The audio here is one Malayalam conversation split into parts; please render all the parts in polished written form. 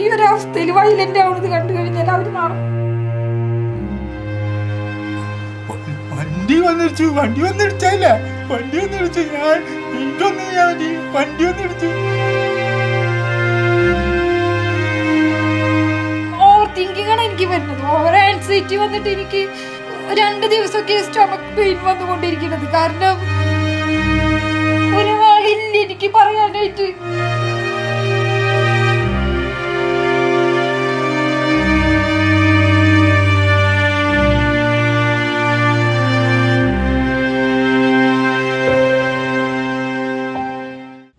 ഈ ഒരു അവസ്ഥയിൽ വയലന്റ് ആവുന്നത് കണ്ടു കഴിഞ്ഞാൽ അവർ മാറും. വണ്ടി വന്നിടിച്ചല്ല വണ്ടി വന്നിടിച്ചു. ഞാൻ എനിക്കൊന്നും ചെയ്യാൻ പറ്റി. വണ്ടി വന്നിടിച്ചു. ഓവർ തിങ്കിങ് ആണ് എനിക്ക് വരുന്നത്. ഓവർ ആൻസൈറ്റി വന്നിട്ട് എനിക്ക് 2 ദിവസമൊക്കെ സ്റ്റൊമക് പെയിൻ വന്നുകൊണ്ടിരിക്കുന്നത്. കാരണം ഒരാളില്ല എനിക്ക് പറയാനായിട്ട്.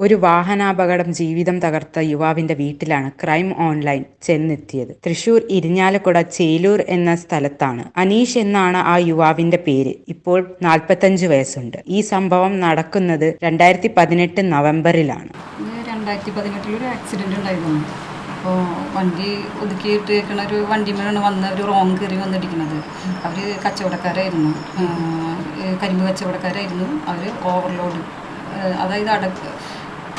ഒരു വാഹനാപകടം ജീവിതം തകർത്ത യുവാവിന്റെ വീട്ടിലാണ് ക്രൈം ഓൺലൈൻ ചെന്നെത്തിയത്. തൃശൂർ ഇരിഞ്ഞാലക്കുട ചേലൂർ എന്ന സ്ഥലത്താണ്. അനീഷ് എന്നാണ് ആ യുവാവിന്റെ പേര്. ഇപ്പോൾ 45 വയസ്സുണ്ട്. ഈ സംഭവം നടക്കുന്നത് 2018 നവംബറിലാണ്. 2018 ഒരു ആക്സിഡന്റ് ഉണ്ടായിരുന്നു. അപ്പോൾ വണ്ടി ഒതുക്കിയിട്ടേക്കണ ഒരു വണ്ടിമേലാണ് വന്ന് ഒരു റോങ് കയറി വന്നിടിക്കുന്നത്. അവർ കച്ചവടക്കാരായിരുന്നു, കരിമ്പ് കച്ചവടക്കാരായിരുന്നു. അവർ ഓവർലോഡ്, അതായത്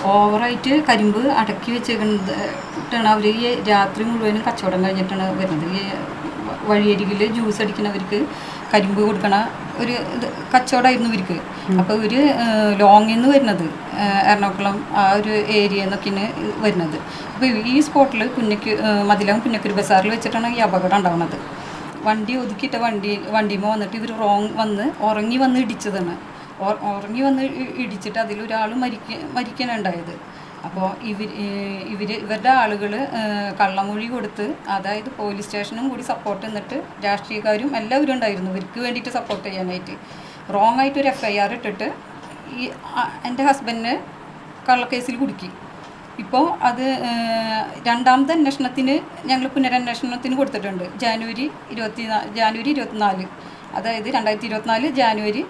ഓവറായിട്ട് കരിമ്പ് അടക്കി വെച്ചേക്കിട്ടാണ് അവർ ഈ രാത്രി മുഴുവനും കച്ചവടം കഴിഞ്ഞിട്ടാണ് വരുന്നത്. ഈ വഴിയരികിൽ ജ്യൂസ് അടിക്കുന്നവർക്ക് കരിമ്പ് കൊടുക്കണ ഒരു കച്ചവടമായിരുന്നു ഇവർക്ക്. അപ്പോൾ ഇവർ ലോങ്ങിൽ നിന്ന് വരുന്നത്, എറണാകുളം ആ ഒരു ഏരിയയിൽ നിന്നൊക്കെയാണ് വരുന്നത്. അപ്പോൾ ഈ സ്പോട്ടിൽ മതിലകം പുന്നക്കരി ബസാറിൽ വെച്ചിട്ടാണ് ഈ അപകടം ഉണ്ടാകുന്നത്. വണ്ടി ഒതുക്കിയിട്ട വണ്ടിയുമ്പോൾ വന്നിട്ട് ഇവർ ഉറങ്ങി വന്ന് ഇടിച്ചതാണ്. ഉറങ്ങി വന്ന് ഇടിച്ചിട്ട് അതിലൊരാൾ മരിക്കാനുണ്ടായത്. അപ്പോൾ ഇവരുടെ ആളുകൾ കള്ളമൊഴി കൊടുത്ത്, അതായത് പോലീസ് സ്റ്റേഷനും കൂടി സപ്പോർട്ട് നിന്നിട്ട് രാഷ്ട്രീയക്കാരും എല്ലാവരും ഉണ്ടായിരുന്നു ഇവർക്ക് വേണ്ടിയിട്ട് സപ്പോർട്ട് ചെയ്യാനായിട്ട്. റോങ് ആയിട്ടൊരു FIR ഇട്ടിട്ട് എൻ്റെ ഹസ്ബൻഡിനെ കള്ളക്കേസിൽ കുടുക്കി. ഇപ്പോൾ അത് രണ്ടാമത്തെ അന്വേഷണത്തിന് ഞങ്ങൾ പുനരന്വേഷണത്തിന് കൊടുത്തിട്ടുണ്ട്. ജാനുവരി 24, അതായത് 2024 ജാനുവരി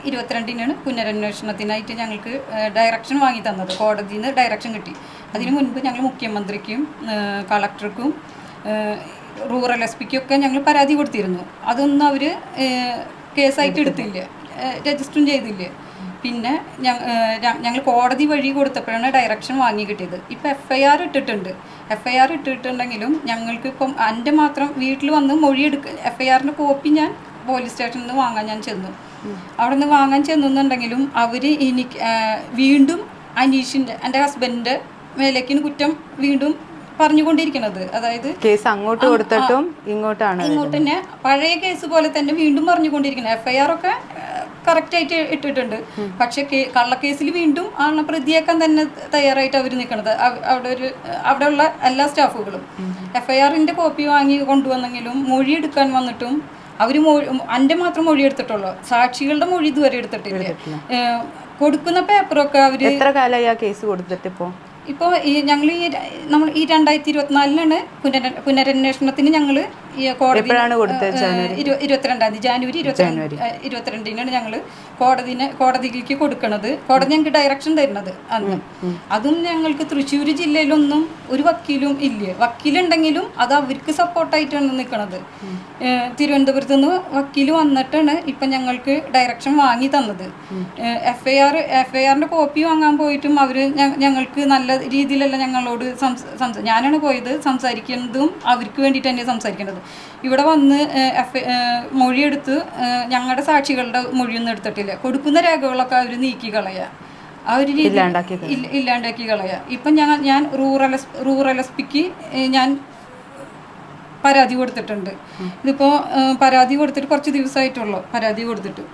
22-നാണ് പുനരന്വേഷണത്തിനായിട്ട് ഞങ്ങൾക്ക് ഡയറക്ഷൻ വാങ്ങി തന്നത്. കോടതിയിൽ നിന്ന് ഡയറക്ഷൻ കിട്ടി. അതിനു മുൻപ് ഞങ്ങൾ മുഖ്യമന്ത്രിക്കും കളക്ടർക്കും റൂറൽ SP-ക്കും ഒക്കെ ഞങ്ങൾ പരാതി കൊടുത്തിരുന്നു. അതൊന്നും അവർ കേസായിട്ട് എടുത്തില്ല, രജിസ്റ്ററും ചെയ്തില്ല. പിന്നെ ഞങ്ങൾ കോടതി വഴി കൊടുത്തപ്പോഴാണ് ഡയറക്ഷൻ വാങ്ങി കിട്ടിയത്. ഇപ്പോൾ FIR ഇട്ടിട്ടുണ്ട്. FIR ഇട്ടിട്ടുണ്ടെങ്കിലും ഞങ്ങൾക്ക് ഇപ്പം എൻ്റെ മാത്രം വീട്ടിൽ വന്ന് FIR-ൻ്റെ കോപ്പി ഞാൻ പോലീസ് സ്റ്റേഷനിൽ നിന്ന് വാങ്ങാൻ ഞാൻ ചെന്നു. അവിടെ നിന്ന് വാങ്ങാൻ ചെന്നുണ്ടെങ്കിലും അവർ വീണ്ടും എൻ്റെ ഹസ്ബൻഡിൻ്റെ മേലേക്കിന് കുറ്റം വീണ്ടും പറഞ്ഞുകൊണ്ടിരിക്കുന്നത്. അതായത് കേസ് അങ്ങോട്ട് കൊടുത്തിട്ടും ഇങ്ങോട്ട് തന്നെ പഴയ കേസ് പോലെ തന്നെ വീണ്ടും പറഞ്ഞുകൊണ്ടിരിക്കുന്നത്. FIR ഒക്കെ കറക്റ്റായിട്ട് ഇട്ടിട്ടുണ്ട്. പക്ഷെ കള്ളക്കേസിൽ വീണ്ടും ആണ് പ്രതിയേക്കാൻ തന്നെ തയ്യാറായിട്ട് അവർ നിൽക്കുന്നത്. അവിടെയുള്ള എല്ലാ സ്റ്റാഫുകളും FIR-ൻ്റെ കോപ്പി വാങ്ങി കൊണ്ടുവന്നെങ്കിലും മൊഴി എടുക്കാൻ വന്നിട്ടും അവർ എൻ്റെ മാത്രം മൊഴി എടുത്തിട്ടുള്ളൂ. സാക്ഷികളുടെ മൊഴി ഇതുവരെ എടുത്തിട്ടില്ല. കൊടുക്കുന്ന പേപ്പറൊക്കെ അവർ എത്ര കാലമായി ആ കേസ് കൊടുത്തിട്ട് ഇപ്പോൾ നമ്മൾ ഈ 2024-നാണ് പുനരന്വേഷണത്തിന് ഞങ്ങൾ ഈ കോടതി 22-ാം തീയതി ജാനുവരി 22-നാണ് ഞങ്ങൾ കോടതിയിലേക്ക് കൊടുക്കുന്നത്. കോടതി ഞങ്ങൾക്ക് ഡയറക്ഷൻ തരുന്നത് അന്ന്. അതും ഞങ്ങൾക്ക് തൃശ്ശൂർ ജില്ലയിലൊന്നും ഒരു വക്കീലും ഇല്ല. വക്കീലുണ്ടെങ്കിലും അത് അവർക്ക് സപ്പോർട്ടായിട്ടാണ് നിൽക്കുന്നത്. തിരുവനന്തപുരത്ത് നിന്ന് വക്കീൽ വന്നിട്ടാണ് ഇപ്പം ഞങ്ങൾക്ക് ഡയറക്ഷൻ വാങ്ങി തന്നത്. FIR-ൻ്റെ കോപ്പി വാങ്ങാൻ പോയിട്ടും അവർ ഞങ്ങൾക്ക് നല്ല രീതിയിലല്ല ഞങ്ങളോട് ഞാനാണ് പോയത്. സംസാരിക്കുന്നതും അവർക്ക് വേണ്ടിയിട്ട് തന്നെ സംസാരിക്കേണ്ടത്. ഇവിടെ വന്ന് മൊഴിയെടുത്ത് ഞങ്ങളുടെ സാക്ഷികളുടെ മൊഴിയൊന്നും എടുത്തിട്ടില്ല. കൊടുക്കുന്ന രേഖകളൊക്കെ അവർ നീക്കി കളയുക, ആ ഒരു രീതി ഇല്ലാണ്ടാക്കി കളയുക. ഇപ്പം ഞാൻ റൂറൽ SP-ക്ക് ഞാൻ പരാതി കൊടുത്തിട്ടുണ്ട്. ഇതിപ്പോൾ പരാതി കൊടുത്തിട്ട് കുറച്ച് ദിവസമായിട്ടുള്ളൂ. പരാതി കൊടുത്തിട്ട്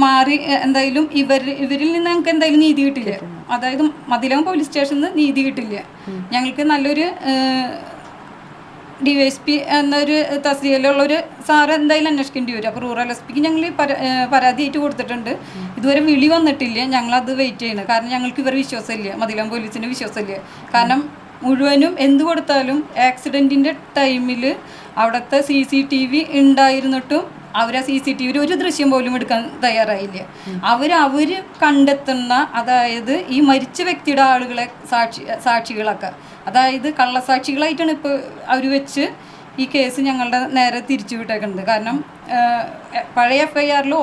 മാറി എന്തായാലും ഇവരിൽ നിന്ന് ഞങ്ങൾക്ക് എന്തായാലും നീതി കിട്ടില്ല. അതായത് മതിലകം പോലീസ് സ്റ്റേഷനിൽ നിന്ന് നീതി കിട്ടില്ല. ഞങ്ങൾക്ക് നല്ലൊരു DYSP എന്നൊരു തസ്തികയിലുള്ളൊരു സാറ് എന്തായാലും അന്വേഷിക്കേണ്ടി വരും. അപ്പോൾ റൂറൽ SP-ക്ക് ഞങ്ങൾ പരാതിയായിട്ട് കൊടുത്തിട്ടുണ്ട്. ഇതുവരെ വിളി വന്നിട്ടില്ല. ഞങ്ങളത് വെയിറ്റ് ചെയ്യണം. കാരണം ഞങ്ങൾക്ക് ഇവർ വിശ്വാസമില്ല, മതിലകം പോലീസിന് വിശ്വാസമില്ല. കാരണം മുഴുവനും എന്ത് കൊടുത്താലും ആക്സിഡൻറ്റിൻ്റെ ടൈമിൽ അവിടുത്തെ CCTV ഉണ്ടായിരുന്നിട്ടും അവർ ആ CCTV ഒരു ദൃശ്യം പോലും എടുക്കാൻ തയ്യാറായില്ല. അവർ കണ്ടെത്തുന്ന, അതായത് ഈ മരിച്ച വ്യക്തിയുടെ ആളുകളെ സാക്ഷികളൊക്കെ, അതായത് കള്ളസാക്ഷികളായിട്ടാണ് ഇപ്പോൾ അവർ വെച്ച് ഈ കേസ് ഞങ്ങളുടെ നേരെ തിരിച്ചു വിട്ടേക്കുന്നത്. കാരണം പഴയ FIR-ൽ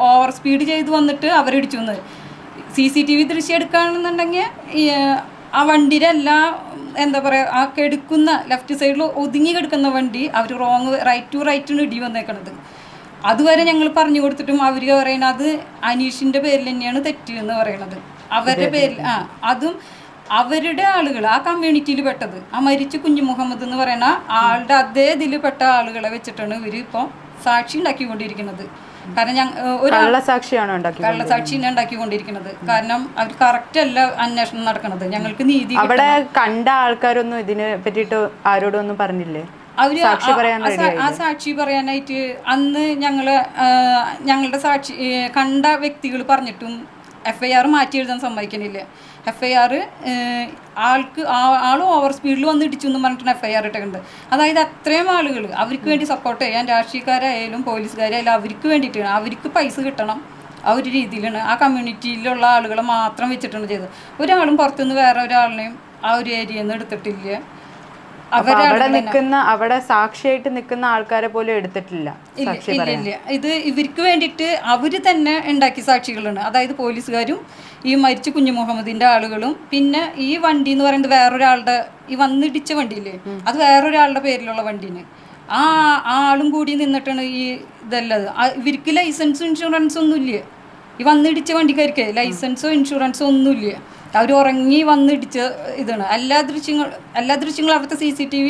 ഓവർ സ്പീഡ് ചെയ്ത് വന്നിട്ട് അവരിടിച്ചു വന്നത്. CCTV ദൃശ്യം എടുക്കുകയാണെന്നുണ്ടെങ്കിൽ ആ വണ്ടിയുടെ എല്ലാ എന്താ പറയുക ആ കെടുക്കുന്ന ലെഫ്റ്റ് സൈഡിൽ ഒതുങ്ങി കിടക്കുന്ന വണ്ടി അവർ റൈറ്റ് ടു റൈറ്റിന് ഇടി വന്നേക്കണത്. അതുവരെ ഞങ്ങൾ പറഞ്ഞു കൊടുത്തിട്ടും അവർ പറയുന്നത് അത് അനീഷിൻ്റെ പേരിൽ തന്നെയാണ് തെറ്റ് എന്ന് പറയണത്. അവരുടെ പേരിൽ അതും അവരുടെ ആളുകൾ ആ കമ്മ്യൂണിറ്റിയിൽ പെട്ടത് ആ മരിച്ച കുഞ്ഞു മുഹമ്മദ് എന്ന് പറയുന്ന ആളുടെ അതേ ഇതിൽ പെട്ട ആളുകളെ വെച്ചിട്ടാണ് ഇവർ ഇപ്പോൾ സാക്ഷി ഉണ്ടാക്കിക്കൊണ്ടിരിക്കുന്നത്. കാരണം കള്ളസാക്ഷിനെ ഉണ്ടാക്കിക്കൊണ്ടിരിക്കുന്നത്. കാരണം അവർ കറക്റ്റ് അല്ല അന്വേഷണം നടക്കുന്നത്. ഞങ്ങൾക്ക് നീതി അവിടെ കണ്ട ആൾക്കാരൊന്നും ഇതിനെ പറ്റിയിട്ട് ആരോടും ഒന്നും പറഞ്ഞില്ലേ? അവര് ആ സാക്ഷി പറയാനായിട്ട് അന്ന് ഞങ്ങളുടെ സാക്ഷി കണ്ട വ്യക്തികൾ പറഞ്ഞിട്ടും FIR മാറ്റി എഴുതാൻ സമ്മതിക്കണില്ല. FIR ആൾ ഓവർ സ്പീഡിൽ വന്ന് ഇടിച്ചു എന്ന് പറഞ്ഞിട്ടാണ് FIR ഇട്ടിട്ടുണ്ട്. അതായത് അത്രയും ആളുകൾ അവർക്ക് വേണ്ടി സപ്പോർട്ട് ചെയ്യാൻ രാഷ്ട്രീയക്കാരായാലും പോലീസുകാരായാലും അവർക്ക് വേണ്ടിയിട്ടാണ്, അവർക്ക് പൈസ കിട്ടണം ആ ഒരു രീതിയിലാണ് ആ കമ്മ്യൂണിറ്റിയിലുള്ള ആളുകളെ മാത്രം വെച്ചിട്ടാണ് ചെയ്തത്. ഒരാളും പുറത്തുനിന്ന് വേറെ ഒരാളിനെയും ആ ഒരു ഏരിയയിൽ നിന്ന് എടുത്തിട്ടില്ല. അവിടെ സാക്ഷിയായിട്ട് നിൽക്കുന്ന ആൾക്കാരെ പോലും എടുത്തിട്ടില്ല. ഇല്ല, ഇത് ഇവർക്ക് വേണ്ടിയിട്ട് അവര് തന്നെ ഉണ്ടാക്കിയ സാക്ഷികളാണ്. അതായത് പോലീസുകാരും ഈ മരിച്ച കുഞ്ഞു മുഹമ്മദിന്റെ ആളുകളും പിന്നെ ഈ വണ്ടി എന്ന് പറയുന്നത് വേറൊരാളുടെ ഈ വന്നിടിച്ച വണ്ടിയില്ലേ അത് വേറൊരാളുടെ പേരിലുള്ള വണ്ടീന് ആ ആളും കൂടി നിന്നിട്ടാണ് ഈ ഇതല്ലത്. ഇവർക്ക് ലൈസൻസും ഇൻഷുറൻസും ഒന്നുമില്ല. ഈ വന്നിടിച്ച വണ്ടിക്കാർക്ക് ലൈസൻസോ ഇൻഷുറൻസോ ഒന്നുമില്ല. അവർ ഉറങ്ങി വന്നിടിച്ച ഇതാണ്. എല്ലാ ദൃശ്യങ്ങളും അവിടുത്തെ CCTV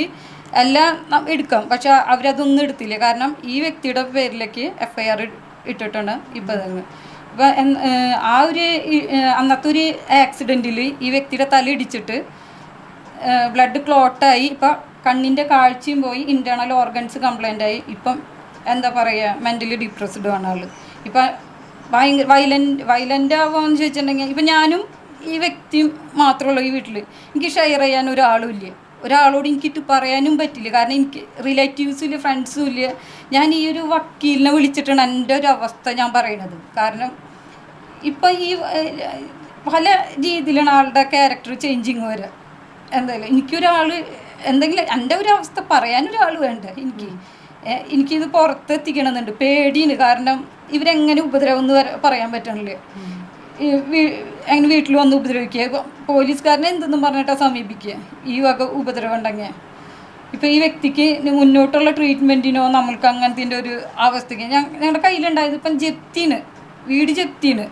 എല്ലാം എടുക്കാം. പക്ഷെ അവരതൊന്നും എടുത്തില്ല. കാരണം ഈ വ്യക്തിയുടെ പേരിലേക്ക് FIR ഇട്ടിട്ടാണ് ഇപ്പം. ഇപ്പം ആ ഒരു അന്നത്തെ ഒരു ആക്സിഡൻറ്റിൽ ഈ വ്യക്തിയുടെ തല ഇടിച്ചിട്ട് ബ്ലഡ് ക്ലോട്ടായി. ഇപ്പം കണ്ണിൻ്റെ കാഴ്ചയും പോയി, ഇൻറ്റേർണൽ ഓർഗൻസ് കംപ്ലൈൻ്റ് ആയി. ഇപ്പം എന്താ പറയുക, മെൻ്റലി ഡിപ്രസ്ഡ് ആണ് ആൾ. ഇപ്പം ഭയങ്കര വയലൻ്റ് ആവുകയെന്ന് ചോദിച്ചിട്ടുണ്ടെങ്കിൽ ഇപ്പം ഞാനും ഈ വ്യക്തിയും മാത്രമുള്ളൂ ഈ വീട്ടിൽ. എനിക്ക് ഷെയർ ചെയ്യാൻ ഒരാളും ഇല്ല. ഒരാളോട് എനിക്കിട്ട് പറയാനും പറ്റില്ല. കാരണം എനിക്ക് റിലേറ്റീവ്സും ഇല്ല, ഫ്രണ്ട്സും ഇല്ല. ഞാൻ ഈ ഒരു വക്കീലിനെ വിളിച്ചിട്ടാണ് എൻ്റെ ഒരു അവസ്ഥ ഞാൻ പറയണത്. കാരണം ഇപ്പം ഈ പല രീതിയിലാണ് ആളുടെ ക്യാരക്ടർ ചേഞ്ചിങ് വരിക. എന്തായാലും എനിക്കൊരാൾ എന്തെങ്കിലും എൻ്റെ ഒരു അവസ്ഥ പറയാനൊരാൾ വേണ്ട. എനിക്കിത് പുറത്തെത്തിക്കണമെന്നുണ്ട്. പേടിയാണ്. കാരണം ഇവരെങ്ങനെ ഉപദ്രവം എന്ന് പറയാൻ പറ്റണില്ല. അങ്ങനെ വീട്ടിൽ വന്ന് ഉപദ്രവിക്കുക, പോലീസുകാരനെ എന്തെന്നും പറഞ്ഞിട്ടാണ് സമീപിക്കുക ഈ വക ഉപദ്രവം ഉണ്ടെങ്കിൽ. ഇപ്പം ഈ വ്യക്തിക്ക് മുന്നോട്ടുള്ള ട്രീറ്റ്മെൻറ്റിനോ നമ്മൾക്ക് അങ്ങനത്തെ ഒരു അവസ്ഥയ്ക്ക് ഞങ്ങളുടെ കയ്യിലുണ്ടായത് ഇപ്പം വീട് ജപ്തിയാണ്.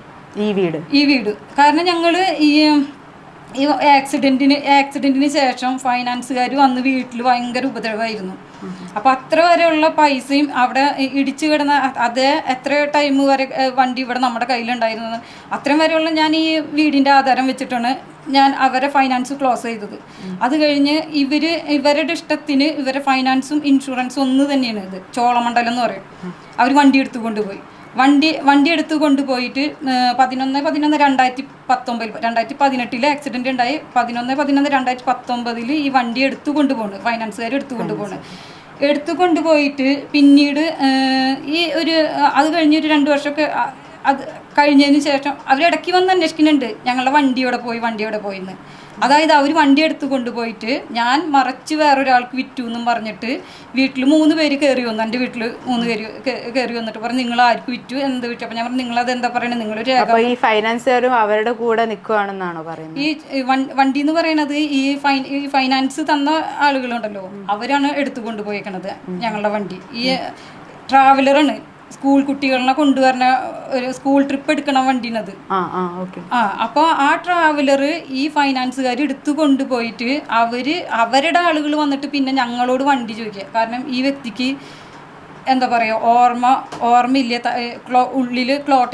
ഈ വീട് കാരണം ഞങ്ങൾ ഈ ആക്സിഡൻറ്റിന് ശേഷം ഫൈനാൻസുകാർ വന്ന് വീട്ടിൽ ഭയങ്കര ഉപദ്രവമായിരുന്നു. അപ്പം അത്ര വരെയുള്ള പൈസയും അവിടെ ഇടിച്ചു കിടന്ന അതേ എത്ര ടൈം വരെ വണ്ടി ഇവിടെ നമ്മുടെ കയ്യിലുണ്ടായിരുന്നത് അത്രയും വരെയുള്ള ഞാൻ ഈ വീടിൻ്റെ ആധാരം വെച്ചിട്ടാണ് ഞാൻ അവരെ ഫൈനാൻസ് ക്ലോസ് ചെയ്തത്. അത് കഴിഞ്ഞ് ഇവരുടെ ഇഷ്ടത്തിന് ഇവരെ ഫൈനാൻസും ഇൻഷുറൻസും ഒന്ന് തന്നെയാണ്. ഇത് ചോളമണ്ഡലം എന്ന് പറയും. അവർ വണ്ടി എടുത്തു കൊണ്ടുപോയി. വണ്ടി എടുത്തു കൊണ്ടുപോയിട്ട് 11/11/2018 ആക്സിഡൻറ്റ് ഉണ്ടായി. 11/11/2019 ഈ വണ്ടി എടുത്തു കൊണ്ടുപോകണം, ഫൈനാൻസുകാർ എടുത്തു കൊണ്ടുപോയിട്ട് പിന്നീട് ഈ അത് കഴിഞ്ഞൊരു 2 വർഷമൊക്കെ അത് കഴിഞ്ഞതിന് ശേഷം അവരിടയ്ക്ക് വന്ന് അന്വേഷിക്കുന്നുണ്ട് ഞങ്ങളുടെ വണ്ടി എവിടെ പോയിന്ന്. അതായത് അവർ വണ്ടി എടുത്തു കൊണ്ടുപോയിട്ട് ഞാൻ മറച്ച് വേറൊരാൾക്ക് വിറ്റു എന്നും പറഞ്ഞിട്ട് വീട്ടിൽ 3 പേര് കയറി വന്നു. എൻ്റെ വീട്ടിൽ 3 പേര് കയറി വന്നിട്ട് പറഞ്ഞു നിങ്ങൾ ആർക്ക് വിറ്റു, എന്ത് വിറ്റു. അപ്പം ഞാൻ പറഞ്ഞു നിങ്ങളത് എന്താ പറയണത്, നിങ്ങളൊരു ഈ ഫൈനാൻസുകാരും അവരുടെ കൂടെ നിൽക്കുകയാണെന്നാണോ പറയുന്നത്? ഈ വണ്ടി എന്ന് പറയുന്നത് ഈ ഫൈനാൻസ് തന്ന ആളുകളുണ്ടല്ലോ അവരാണ് എടുത്തു കൊണ്ടുപോയേക്കണത് ഞങ്ങളുടെ വണ്ടി. ഈ ട്രാവലറാണ്, സ്കൂൾ കുട്ടികളെ കൊണ്ടുവരുന്ന ഒരു സ്കൂൾ ട്രിപ്പ് എടുക്കണ വണ്ടിനത്. അപ്പോൾ ആ ട്രാവലർ ഈ ഫൈനാൻസുകാർ എടുത്തു കൊണ്ടുപോയിട്ട് അവരുടെ ആളുകൾ വന്നിട്ട് പിന്നെ ഞങ്ങളോട് വണ്ടി ചോദിക്കുക. കാരണം ഈ വ്യക്തിക്ക് എന്താ പറയുക ഓർമ്മയില്ല, ഉള്ളിൽ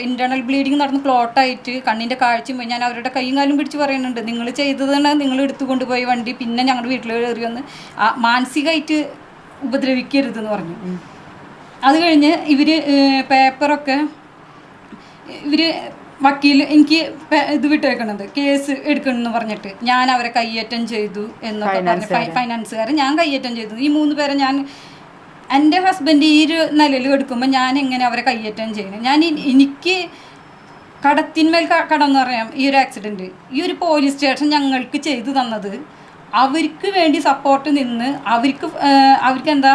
ഇൻറ്റേർണൽ ബ്ലീഡിങ് നടന്ന് ക്ലോട്ടായിട്ട് കണ്ണിൻ്റെ കാഴ്ചയും പോയി. ഞാൻ അവരുടെ കൈയും കാലും പിടിച്ച് പറയുന്നുണ്ട് നിങ്ങൾ ചെയ്തതാണ്, നിങ്ങൾ എടുത്തു കൊണ്ടുപോയി വണ്ടി പിന്നെ ഞങ്ങളുടെ വീട്ടിൽ കയറി വന്ന് മാനസികമായിട്ട് ഉപദ്രവിക്കരുതെന്ന് പറഞ്ഞു. അത് കഴിഞ്ഞ് പേപ്പറൊക്കെ വക്കീൽ എനിക്ക് ഇത് വിട്ടേക്കണത് കേസ് എടുക്കണമെന്ന് പറഞ്ഞിട്ട് ഞാൻ അവരെ കയ്യേറ്റം ചെയ്തു എന്നൊക്കെ പറഞ്ഞ് ഫൈനാൻസുകാരെ ഞാൻ കയ്യേറ്റം ചെയ്തു. ഈ 3 പേരെ ഞാൻ എൻ്റെ ഹസ്ബൻഡ് ഈ ഒരു നിലയിൽ എടുക്കുമ്പോൾ ഞാൻ എങ്ങനെ അവരെ കയ്യേറ്റം ചെയ്യുന്നത്? എനിക്ക് കടത്തിന്മേൽ കടമെന്ന് പറയാം. ഈ ഒരു ആക്സിഡൻറ്റ് ഈ ഒരു പോലീസ് സ്റ്റേഷൻ ഞങ്ങൾക്ക് ചെയ്തു തന്നത് അവർക്ക് വേണ്ടി സപ്പോർട്ട് നിന്ന് അവർക്ക് എന്താ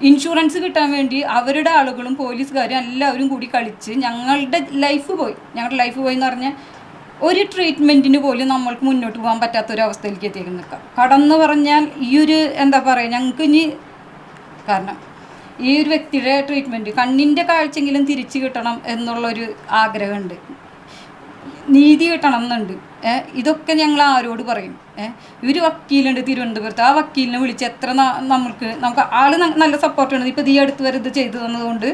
ഇൻഷുറൻസ് കിട്ടാൻ വേണ്ടി അവരുടെ ആളുകളും പോലീസുകാരും എല്ലാവരും കൂടി കളിച്ച് ഞങ്ങളുടെ ലൈഫ് പോയി എന്ന് പറഞ്ഞാൽ ഒരു ട്രീറ്റ്മെൻറ്റിന് പോലും നമ്മൾക്ക് മുന്നോട്ട് പോകാൻ പറ്റാത്തൊരവസ്ഥയിലേക്ക് എത്തിയേക്ക് നിൽക്കാം. കടന്ന് പറഞ്ഞാൽ ഈ ഒരു എന്താ പറയുക, ഞങ്ങൾക്ക് ഇനി കാരണം ഈ ഒരു വ്യക്തിയുടെ ട്രീറ്റ്മെൻറ്റ് കണ്ണിൻ്റെ കാഴ്ചയെങ്കിലും തിരിച്ചു കിട്ടണം എന്നുള്ളൊരു ആഗ്രഹമുണ്ട്, നീതി കിട്ടണം എന്നുണ്ട്. ഇതൊക്കെ ഞങ്ങൾ ആരോട് പറയും? ഒരു വക്കീലുണ്ട് തിരുവനന്തപുരത്ത്, ആ വക്കീലിനെ വിളിച്ച് എത്ര നമുക്ക് ആള് നല്ല സപ്പോർട്ടുണ്ട്. ഇപ്പോൾ ഈ അടുത്ത് വരെ ഇത് ചെയ്തു തന്നതുകൊണ്ട്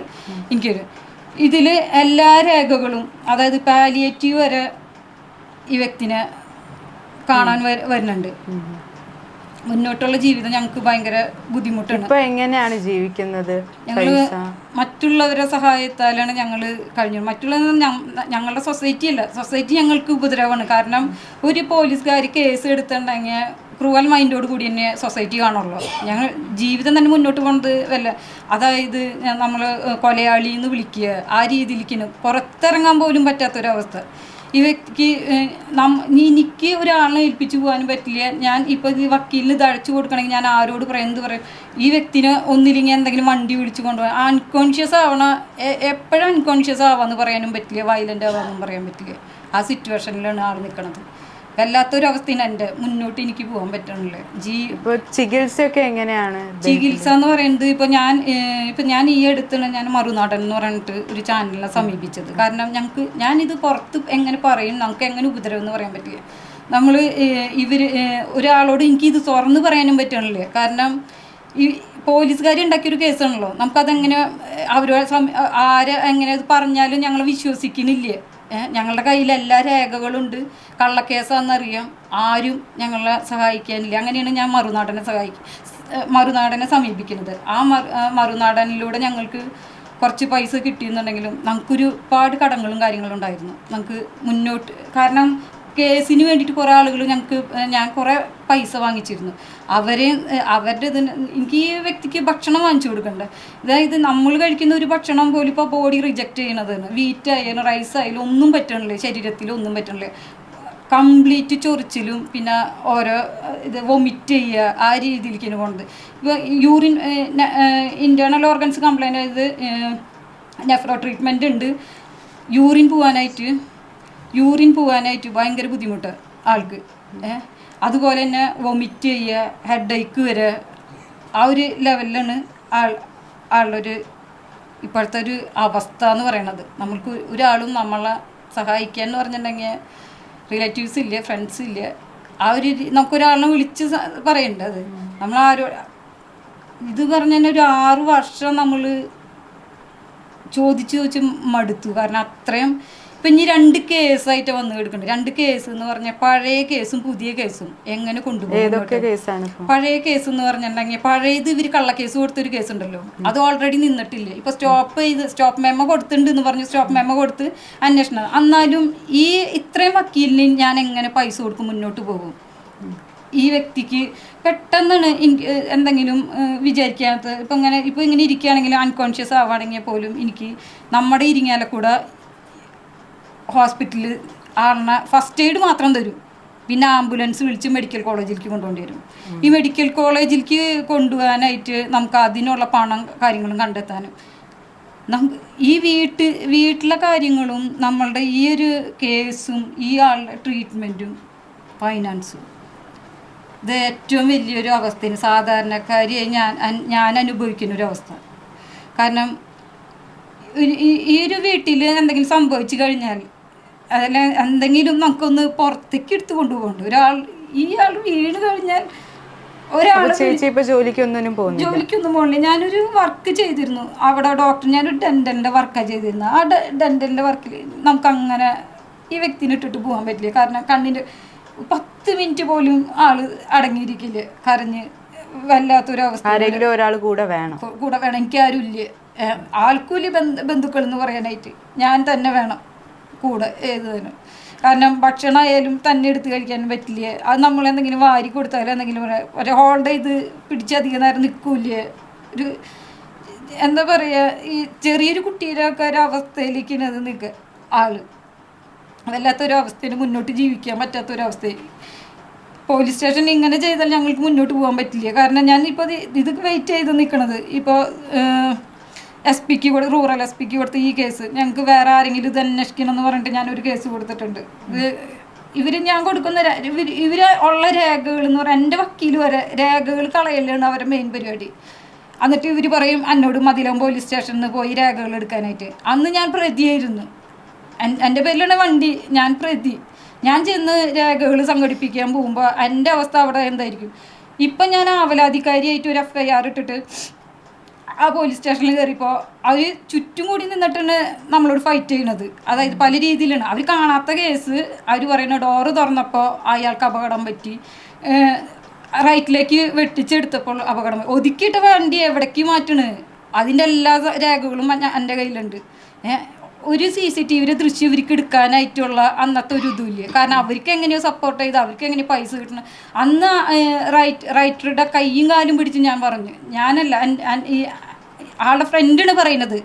എനിക്കൊരു ഇതിൽ എല്ലാ രേഖകളും, അതായത് പാലിയേറ്റീവ് വരെ ഈ വ്യക്തിനെ കാണാൻ വരുന്നുണ്ട്. മുന്നോട്ടുള്ള ജീവിതം ഞങ്ങൾക്ക് ഭയങ്കര ബുദ്ധിമുട്ടാണ്. ഇപ്പൊ എങ്ങനെയാണ് ജീവിക്കുന്നത്? ഞങ്ങൾ മറ്റുള്ളവരെ സഹായത്താലാണ് ഞങ്ങൾ കഴിഞ്ഞത്. മറ്റുള്ളവർ ഞങ്ങളുടെ സൊസൈറ്റി അല്ല, സൊസൈറ്റി ഞങ്ങൾക്ക് ഉപദ്രവമാണ്. കാരണം ഒരു പോലീസുകാർ കേസ് എടുത്തിട്ടുണ്ടെങ്കിൽ ക്രൂവൽ മൈൻഡോട് കൂടി തന്നെ സൊസൈറ്റി കാണുള്ളൂ. ഞങ്ങൾ ജീവിതം തന്നെ മുന്നോട്ട് പോകുന്നത് വല്ല, അതായത് നമ്മൾ കൊലയാളിന്ന് വിളിക്കുക, ആ രീതിയിലേക്ക് പുറത്തിറങ്ങാൻ പോലും പറ്റാത്തൊരവസ്ഥ. ഈ വ്യക്തിക്ക് എനിക്ക് ഒരാളെ ഏൽപ്പിച്ചു പോകാനും പറ്റില്ല. ഞാൻ ഇപ്പോൾ ഈ വക്കീലിന് തഴച്ചു കൊടുക്കണമെങ്കിൽ ഞാൻ ആരോട് പറയും, എന്ത് പറയും? ഈ വ്യക്തിനെ ഒന്നില്ലെങ്കിൽ എന്തെങ്കിലും വണ്ടി വിളിച്ചു കൊണ്ടുപോകാൻ, അൺകോൺഷ്യസ് ആവണ, എപ്പോഴും അൺകോൺഷ്യസ് ആവാന്ന് പറയാനും പറ്റില്ല, വയലൻ്റ് ആവാന്നും പറയാൻ പറ്റില്ല. ആ സിറ്റുവേഷനിലാണ് ആൾ നിൽക്കുന്നത്. വല്ലാത്തൊരവസ്ഥയാണ് എൻ്റെ. മുന്നോട്ട് എനിക്ക് പോകാൻ പറ്റണില്ല. ഇപ്പോൾ ചികിത്സയൊക്കെ എങ്ങനെയാണ്? ചികിത്സ എന്ന് പറയുന്നത് ഇപ്പം ഞാൻ ഈ അടുത്താണ് ഞാൻ മറുനാടൻ എന്ന് പറഞ്ഞിട്ട് ഒരു ചാനലിനെ സമീപിച്ചത്. കാരണം ഞാനിത് പുറത്ത് എങ്ങനെ പറയും, നമുക്ക് എങ്ങനെ ഉപദ്രവം എന്ന് പറയാൻ പറ്റില്ല. നമ്മൾ ഒരാളോട് എനിക്കിത് തുറന്ന് പറയാനും പറ്റണില്ല. കാരണം ഈ പോലീസുകാർ ഉണ്ടാക്കിയൊരു കേസാണല്ലോ, നമുക്കതെങ്ങനെ ആരെ എങ്ങനെ അത് പറഞ്ഞാലും ഞങ്ങൾ വിശ്വസിക്കുന്നില്ല. ഞങ്ങളുടെ കയ്യിൽ എല്ലാ രേഖകളുണ്ട്, കള്ളക്കേസാണെന്നറിയാം, ആരും ഞങ്ങളെ സഹായിക്കാനില്ല. അങ്ങനെയാണ് ഞാൻ മറുനാടനെ സമീപിക്കുന്നത്. ആ മറുനാടനിലൂടെ ഞങ്ങൾക്ക് കുറച്ച് പൈസ കിട്ടിയെന്നുണ്ടെങ്കിലും നമുക്കൊരുപാട് കടങ്ങളും കാര്യങ്ങളും ഉണ്ടായിരുന്നു. നമുക്ക് മുന്നോട്ട്, കാരണം കേസിന് വേണ്ടിയിട്ട് കുറേ ആളുകൾ ഞാൻ കുറേ പൈസ വാങ്ങിച്ചിരുന്നു. അവരുടെ എനിക്ക് ഈ വ്യക്തിക്ക് ഭക്ഷണം വാങ്ങിച്ചു കൊടുക്കണ്ടേ. അതായത് നമ്മൾ കഴിക്കുന്ന ഒരു ഭക്ഷണം പോലും ഇപ്പോൾ ബോഡി റിജക്റ്റ് ചെയ്യണതാണ്. വീറ്റായാലും റൈസായാലും ഒന്നും പറ്റണില്ല, ശരീരത്തിലൊന്നും പറ്റണില്ല. കംപ്ലീറ്റ് ചൊറിച്ചിലും പിന്നെ ഓരോ വൊമിറ്റ് ചെയ്യുക, ആ രീതിയിലേക്ക് പോകുന്നത്. ഇപ്പോൾ യൂറിൻ ഇൻറ്റേർണൽ ഓർഗൻസ് കംപ്ലൈൻ്റ് ആയത് നെഫ്രോ ട്രീറ്റ്മെൻറ്റ് ഉണ്ട്. യൂറിൻ പോകാനായിട്ട് ഭയങ്കര ബുദ്ധിമുട്ട് ആൾക്ക്. അതുപോലെ തന്നെ വൊമിറ്റ് ചെയ്യുക, ഹെഡ് ഏക്ക് വരെ, ആ ഒരു ലെവലിലാണ് ആളുടെ ഇപ്പോഴത്തെ ഒരു അവസ്ഥ എന്ന് പറയണത്. നമ്മൾക്ക് ഒരാളും നമ്മളെ സഹായിക്കാൻ എന്ന് പറഞ്ഞിട്ടുണ്ടെങ്കിൽ റിലേറ്റീവ്സ് ഇല്ല, ഫ്രണ്ട്സ് ഇല്ല. ആ ഒരു നമുക്കൊരാളിനെ വിളിച്ച് പറയേണ്ടത് നമ്മളാരോ ഇത് പറഞ്ഞ തന്നെ ഒരു 6 വർഷം നമ്മൾ ചോദിച്ച് മടുത്തു. കാരണം അത്രയും ഇപ്പം ഇനി 2 കേസായിട്ട് വന്ന് കിടക്കുന്നുണ്ട്. 2 കേസ് എന്ന് പറഞ്ഞാൽ പഴയ കേസും പുതിയ കേസും എങ്ങനെ കൊണ്ടുപോകും? പഴയ കേസ് എന്ന് പറഞ്ഞിട്ടുണ്ടെങ്കിൽ പഴയത് ഇവർ കള്ളക്കേസ് കൊടുത്തൊരു കേസ് ഉണ്ടല്ലോ, അത് ഓൾറെഡി നിന്നിട്ടില്ല. ഇപ്പോൾ സ്റ്റോപ്പ് മെമ്മോ കൊടുത്തിട്ടുണ്ട് എന്ന് പറഞ്ഞ് സ്റ്റോപ്പ് മെമ്മോ കൊടുത്ത് അന്വേഷണം. എന്നാലും ഇത്രയും വക്കീലിന് ഞാൻ എങ്ങനെ പൈസ കൊടുക്കും, മുന്നോട്ട് പോകും? ഈ വ്യക്തിക്ക് പെട്ടെന്നാണ് എന്തെങ്കിലും വിചാരിക്കാത്ത, ഇപ്പം ഇങ്ങനെ ഇരിക്കുകയാണെങ്കിൽ അൺകോൺഷ്യസ് ആവുകയാണെങ്കിൽ പോലും എനിക്ക് നമ്മുടെ ഇരിങ്ങാലക്കുട ഹോസ്പിറ്റലിൽ ആളിനെ ഫസ്റ്റ് എയ്ഡ് മാത്രം തരും. പിന്നെ ആംബുലൻസ് വിളിച്ച് മെഡിക്കൽ കോളേജിലേക്ക് കൊണ്ടുപോകേണ്ടി വരും. ഈ മെഡിക്കൽ കോളേജിലേക്ക് കൊണ്ടുപോകാനായിട്ട് നമുക്ക് അതിനുള്ള പണം കാര്യങ്ങളും കണ്ടെത്താനും ഈ വീട്ടിലെ കാര്യങ്ങളും നമ്മളുടെ ഈ ഒരു കേസും ഈ ആളുടെ ട്രീറ്റ്മെൻറ്റും ഫൈനാൻസും ഇത് ഏറ്റവും വലിയൊരു അവസ്ഥയാണ്. സാധാരണക്കാരിയായി ഞാൻ അനുഭവിക്കുന്നൊരവസ്ഥ. കാരണം ഈ ഒരു വീട്ടിൽ എന്തെങ്കിലും സംഭവിച്ചു കഴിഞ്ഞാൽ അതിൽ എന്തെങ്കിലും നമുക്കൊന്ന് പുറത്തേക്ക് എടുത്ത് കൊണ്ടുപോകണ്ട. ഇയാൾ വീണ് കഴിഞ്ഞാൽ ജോലിക്കൊന്നും പോകണില്ല. ഞാനൊരു വർക്ക് ചെയ്തിരുന്നു അവിടെ, ഞാനൊരു ഡെന്റലിൻ്റെ വർക്കാണ് ചെയ്തിരുന്നത്. ആ ഡെന്റലിൻ്റെ വർക്കിൽ നമുക്ക് അങ്ങനെ ഈ വ്യക്തിനെ ഇട്ടിട്ട് പോകാൻ പറ്റില്ല. കാരണം കണ്ണിൻ്റെ 10 മിനിറ്റ് പോലും ആള് അടങ്ങിയിരിക്കില്ല, കരഞ്ഞ് വല്ലാത്തൊരവസ്ഥ. ആരെങ്കിലും ഒരാൾ കൂടെ വേണം. എനിക്ക് ആരും ഇല്ല. ആൾക്കൂലി ബന്ധുക്കൾ എന്ന് പറയാനായിട്ട് ഞാൻ തന്നെ വേണം കൂടെ ഏതിനും. കാരണം ഭക്ഷണമായാലും തന്നെ എടുത്ത് കഴിക്കാൻ പറ്റില്ല. അത് നമ്മളെന്തെങ്കിലും വാരി കൊടുത്താലും എന്തെങ്കിലും ഒരു ഹോൾഡ് ചെയ്ത് പിടിച്ചധികം നേരം നിൽക്കൂല. ഒരു എന്താ പറയുക, ഈ ചെറിയൊരു കുട്ടിയിലൊക്കെ ഒരവസ്ഥയിലേക്കാണ് അത് നിൽക്കുക ആള്. വല്ലാത്തൊരവസ്ഥയിൽ മുന്നോട്ട് ജീവിക്കാൻ പറ്റാത്തൊരവസ്ഥയിൽ. പോലീസ് സ്റ്റേഷനിൽ ഇങ്ങനെ ചെയ്താൽ ഞങ്ങൾക്ക് മുന്നോട്ട് പോകാൻ പറ്റില്ല. കാരണം ഞാനിപ്പോൾ ഇത് വെയിറ്റ് ചെയ്ത് നിൽക്കണത്. ഇപ്പോൾ SP റൂറൽ SP കൊടുത്ത് ഈ കേസ് ഞങ്ങൾക്ക് വേറെ ആരെങ്കിലും ഇത് അന്വേഷിക്കണം എന്ന് പറഞ്ഞിട്ട് ഞാനൊരു കേസ് കൊടുത്തിട്ടുണ്ട്. ഇവർ ഞാൻ കൊടുക്കുന്ന ഇവർ ഉള്ള രേഖകൾ എന്ന് പറഞ്ഞാൽ എൻ്റെ വക്കീൽ വരെ രേഖകൾ കളയലാണ് അവരുടെ മെയിൻ പരിപാടി. എന്നിട്ട് ഇവർ പറയും എന്നോട് മതിലകം പോലീസ് സ്റ്റേഷനിൽ പോയി രേഖകൾ എടുക്കാനായിട്ട്. അന്ന് ഞാൻ പ്രതിയായിരുന്നു, എൻ്റെ പേരിലാണ് വണ്ടി, ഞാൻ പ്രതി. ഞാൻ ചെന്ന് രേഖകൾ സംഘടിപ്പിക്കാൻ പോകുമ്പോൾ എൻ്റെ അവസ്ഥ അവിടെ എന്തായിരിക്കും? ഇപ്പം ഞാൻ ആവലാധികാരിയായിട്ട് ഒരു FIR ഇട്ടിട്ട് ആ പോലീസ് സ്റ്റേഷനിൽ കയറിയപ്പോൾ അവർ ചുറ്റും കൂടി നിന്നിട്ടാണ് നമ്മളോട് ഫൈറ്റ് ചെയ്യണത്. അതായത് പല രീതിയിലാണ് അവർ കാണാത്ത കേസ്. അവർ പറയുന്ന ഡോറ് തുറന്നപ്പോൾ അയാൾക്ക് അപകടം പറ്റി, റൈറ്റിലേക്ക് വെട്ടിച്ചെടുത്തപ്പോൾ അപകടം, ഒതുക്കിയിട്ട വണ്ടി എവിടേക്ക് മാറ്റണ്, അതിൻ്റെ എല്ലാ രേഖകളും എൻ്റെ കയ്യിലുണ്ട്. ഒരു CCTV ദൃശ്യം ഇവർക്ക് എടുക്കാനായിട്ടുള്ള അന്നത്തെ ഒരു ഇതുമില്ല. കാരണം അവർക്ക് എങ്ങനെയോ സപ്പോർട്ട് ചെയ്ത് അവർക്ക് എങ്ങനെ പൈസ കിട്ടണം. അന്ന് റൈറ്ററുടെ കൈയും കാലും പിടിച്ച് ഞാൻ പറഞ്ഞു, ഞാനല്ല ഈ ആളുടെ ഫ്രണ്ടാണ് പറയുന്നത്,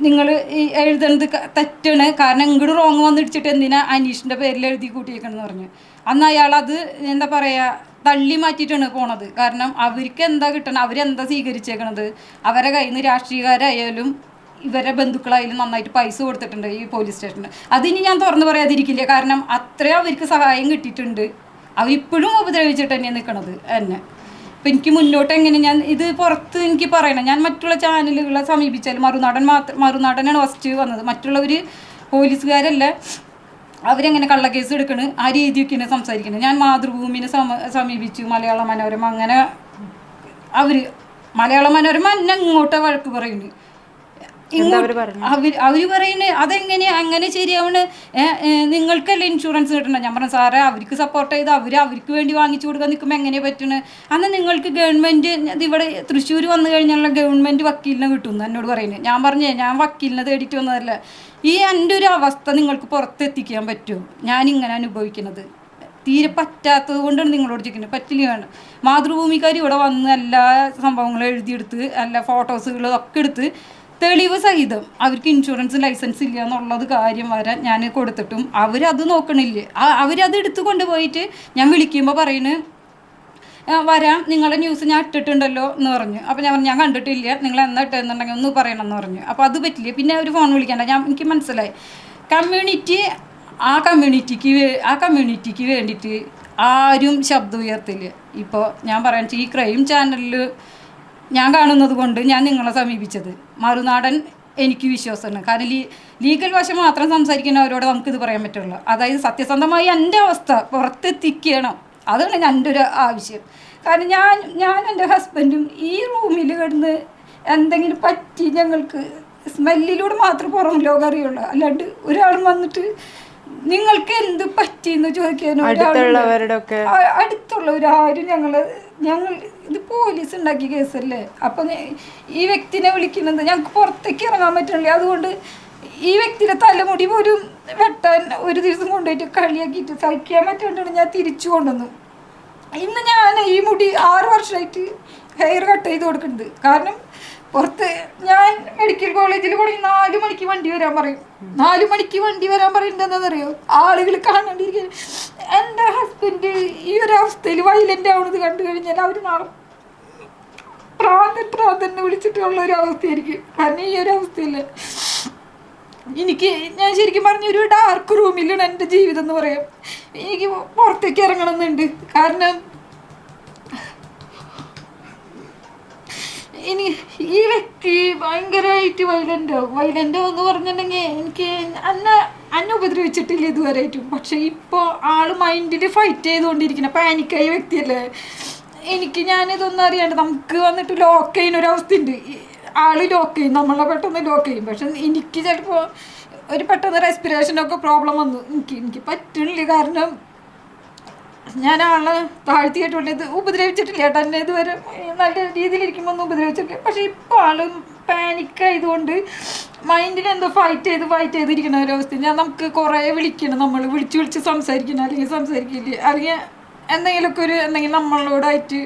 നിങ്ങൾ എഴുതുന്നത് തെറ്റാണ്, കാരണം ഇങ്ങോട്ട് റോങ് വന്നിടിച്ചിട്ട് എന്തിനാ അനീഷിൻ്റെ പേരിൽ എഴുതി കൂട്ടിയേക്കണമെന്ന് പറഞ്ഞു. അന്ന് അയാളത് എന്താ പറയുക തള്ളി മാറ്റിയിട്ടാണ് പോണത്. കാരണം അവർക്ക് എന്താ കിട്ടണം, അവരെന്താ സ്വീകരിച്ചേക്കണത്, അവരെ കയ്യിൽ നിന്ന് രാഷ്ട്രീയക്കാരായാലും ഇവരെ ബന്ധുക്കളായാലും നന്നായിട്ട് പൈസ കൊടുത്തിട്ടുണ്ട് ഈ പോലീസ് സ്റ്റേഷനിൽ. അതിനി ഞാൻ തുറന്നു പറയാതിരിക്കില്ല, കാരണം അത്രയും അവർക്ക് സഹായം കിട്ടിയിട്ടുണ്ട്. അവരിപ്പോഴും ഉപദ്രവിച്ചിട്ട് തന്നെയാണ് നിൽക്കണത് എന്നെ. അപ്പം എനിക്ക് മുന്നോട്ട് എങ്ങനെ ഞാൻ ഇത് പുറത്ത് എനിക്ക് പറയണം. ഞാൻ മറ്റുള്ള ചാനലുകളെ സമീപിച്ചാൽ മറുനാടനാണ് ഫസ്റ്റ് വന്നത്. മറ്റുള്ളവർ പോലീസുകാരല്ല അവരെങ്ങനെ കള്ളക്കേസ് എടുക്കണ് ആ രീതിയൊക്കെയാണ് സംസാരിക്കുന്നത്. ഞാൻ മാതൃഭൂമിനെ സമീപിച്ചു, മലയാള മനോരമ, അങ്ങനെ മലയാള മനോരമ എന്നെ ഇങ്ങോട്ട് വഴക്ക് പറയുന്നു. അവര് പറയുന്നത് അതെങ്ങനെയാ അങ്ങനെ ശരിയാവണ്, നിങ്ങൾക്കല്ലേ ഇൻഷുറൻസ് കിട്ടണം. ഞാൻ പറഞ്ഞു സാറേ അവർക്ക് സപ്പോർട്ട് ചെയ്ത് അവർക്ക് വേണ്ടി വാങ്ങിച്ചു കൊടുക്കാൻ നിൽക്കുമ്പോൾ എങ്ങനെയാ പറ്റണത്? അന്ന് നിങ്ങൾക്ക് ഗവൺമെൻറ് ഇവിടെ തൃശ്ശൂർ വന്നു കഴിഞ്ഞാലുള്ള ഗവൺമെൻറ് വക്കീലിനെ കിട്ടുമെന്ന് എന്നോട് പറയുന്നത്. ഞാൻ പറഞ്ഞു ഞാൻ വക്കീലിനെ തേടിയിട്ട് വന്നതല്ല, ഈ എൻ്റെ ഒരു അവസ്ഥ നിങ്ങൾക്ക് പുറത്തെത്തിക്കാൻ പറ്റുമോ, ഞാനിങ്ങനെ അനുഭവിക്കുന്നത് തീരെ പറ്റാത്തത് കൊണ്ടാണ് നിങ്ങളോട് ചോദിക്കുന്നത്. പറ്റില്ല വേണം. മാതൃഭൂമിക്കാർ ഇവിടെ വന്ന് എല്ലാ സംഭവങ്ങളും എഴുതിയെടുത്ത് എല്ലാ ഫോട്ടോസുകളും ഒക്കെ എടുത്ത് തെളിവ് സഹിതം അവർക്ക് ഇൻഷുറൻസ് ലൈസൻസ് ഇല്ല എന്നുള്ളത് കാര്യം വരെ ഞാൻ കൊടുത്തിട്ടും അവരത് നോക്കണില്ല. അവരത് എടുത്തു കൊണ്ടുപോയിട്ട് ഞാൻ വിളിക്കുമ്പോൾ പറയുന്നത് വരാം, നിങ്ങളുടെ ന്യൂസ് ഞാൻ ഇട്ടിട്ടുണ്ടല്ലോ എന്ന് പറഞ്ഞു. അപ്പോൾ ഞാൻ പറഞ്ഞു ഞാൻ കണ്ടിട്ടില്ല, നിങ്ങൾ എന്നാ ഇട്ടെന്നുണ്ടെങ്കിൽ ഒന്ന് പറയണം എന്ന് പറഞ്ഞു. അപ്പോൾ അത് പറ്റില്ല. പിന്നെ ഒരു ഫോൺ വിളിക്കണ്ട. എനിക്ക് മനസ്സിലായി ആ കമ്മ്യൂണിറ്റിക്ക് വേണ്ടിയിട്ട് ആരും ശബ്ദം ഉയർത്തില്ല. ഇപ്പോൾ ഞാൻ പറയാൻ ഈ ക്രൈം ചാനലിൽ ഞാൻ കാണുന്നത് കൊണ്ട് ഞാൻ നിങ്ങളെ സമീപിച്ചത്. മറുനാടൻ എനിക്ക് വിശ്വാസമാണ്. കാരണം ലീഗൽ വശം മാത്രം സംസാരിക്കുന്നവരോട് നമുക്കിത് പറയാൻ പറ്റുള്ളൂ. അതായത് സത്യസന്ധമായി എൻ്റെ അവസ്ഥ പുറത്തെത്തിക്കണം, അതാണ് എൻ്റെ ഒരു ആവശ്യം. കാരണം ഞാൻ എൻ്റെ ഹസ്ബൻഡും ഈ റൂമിൽ കിടന്ന് എന്തെങ്കിലും പറ്റി ഞങ്ങൾക്ക് സ്മെല്ലിലൂടെ മാത്രം പുറം ലോകം അറിയുള്ളൂ. അല്ലാണ്ട് ഒരാളും വന്നിട്ട് നിങ്ങൾക്ക് എന്ത് പറ്റിയെന്ന് ചോദിക്കാനോ അടുത്തുള്ളവരാരും ഞങ്ങൾ ഇത് പോലീസ് ഉണ്ടാക്കിയ കേസല്ലേ. അപ്പം ഈ വ്യക്തിനെ വിളിക്കുന്നത് ഞങ്ങൾക്ക് പുറത്തേക്ക് ഇറങ്ങാൻ പറ്റില്ല. അതുകൊണ്ട് ഈ വ്യക്തിയുടെ തലമുടി പോലും വെട്ടാൻ ഒരു ദിവസം കൊണ്ടുപോയിട്ട് കളിയാക്കിയിട്ട് സഹിക്കാൻ പറ്റാണ്ടാണ് ഞാൻ തിരിച്ചു കൊണ്ടുവന്നു. ഇന്ന് ഞാൻ ഈ മുടി 6 വർഷമായിട്ട് ഹെയർ കട്ട് ചെയ്ത് കൊടുക്കുന്നുണ്ട്. കാരണം പുറത്ത് ഞാൻ മെഡിക്കൽ കോളേജിൽ പോയി 4 മണിക്ക് വണ്ടി വരാൻ പറയും. 4 മണിക്ക് വണ്ടി വരാൻ പറയുന്നത് എന്താണെന്നറിയോ? ആളുകൾ കാണാണ്ടിരിക്കാൻ. എൻ്റെ ഹസ്ബൻഡ് ഈ ഒരു അവസ്ഥയിൽ വയലൻ്റ് ആവുന്നത് കണ്ടു കഴിഞ്ഞാൽ അവർ നാളെ പ്രാന്തന്നെ വിളിച്ചിട്ടുള്ള ഒരു അവസ്ഥയായിരിക്കും. കാരണം ഈ ഒരു അവസ്ഥയിൽ ഞാൻ ശരിക്കും പറഞ്ഞ ഒരു ഡാർക്ക് റൂമിലാണ് എൻ്റെ ജീവിതം എന്ന് പറയാം. എനിക്ക് പുറത്തേക്ക് ഇറങ്ങണമെന്നുണ്ട്. കാരണം ഇനി ഈ വ്യക്തി ഭയങ്കരമായിട്ട് വയലൻ്റോ എന്ന് പറഞ്ഞിട്ടുണ്ടെങ്കിൽ എനിക്ക് അന്നെ ഉപദ്രവിച്ചിട്ടില്ല ഇതുവരെയായിട്ടും. പക്ഷെ ഇപ്പോൾ ആള് മൈൻഡിൽ ഫൈറ്റ് ചെയ്തുകൊണ്ടിരിക്കുന്ന പാനിക്കായ വ്യക്തിയല്ലേ. ഞാനിതൊന്നും അറിയാണ്ട് നമുക്ക് വന്നിട്ട് ലോക്ക് ചെയ്യുന്ന ഒരവസ്ഥയുണ്ട്. ആള് ലോക്ക് ചെയ്യും, നമ്മളെ പെട്ടെന്ന് ലോക്ക് ചെയ്യും. പക്ഷെ എനിക്ക് ചിലപ്പോൾ ഒരു പെട്ടെന്ന് റെസ്പിറേഷനൊക്കെ പ്രോബ്ലം വന്നു. എനിക്ക് പറ്റണില്ല. കാരണം ഞാൻ ആളെ താഴ്ത്തിയിട്ടുള്ള ഇത് ഉപദ്രവിച്ചിട്ടില്ല കേട്ടോ. എന്നെ ഇതുവരെ നല്ല രീതിയിലിരിക്കുമ്പോൾ ഒന്നും ഉപദ്രവിച്ചിട്ടില്ല. പക്ഷെ ഇപ്പോൾ ആള് പാനിക്കായതുകൊണ്ട് മൈൻഡിൽ എന്തോ ഫൈറ്റ് ചെയ്തിരിക്കുന്ന ഒരവസ്ഥ. നമുക്ക് കുറേ വിളിക്കണം, നമ്മൾ വിളിച്ച് സംസാരിക്കണം, അല്ലെങ്കിൽ സംസാരിക്കില്ല, അല്ലെങ്കിൽ എന്തെങ്കിലും നമ്മളോടായിട്ട്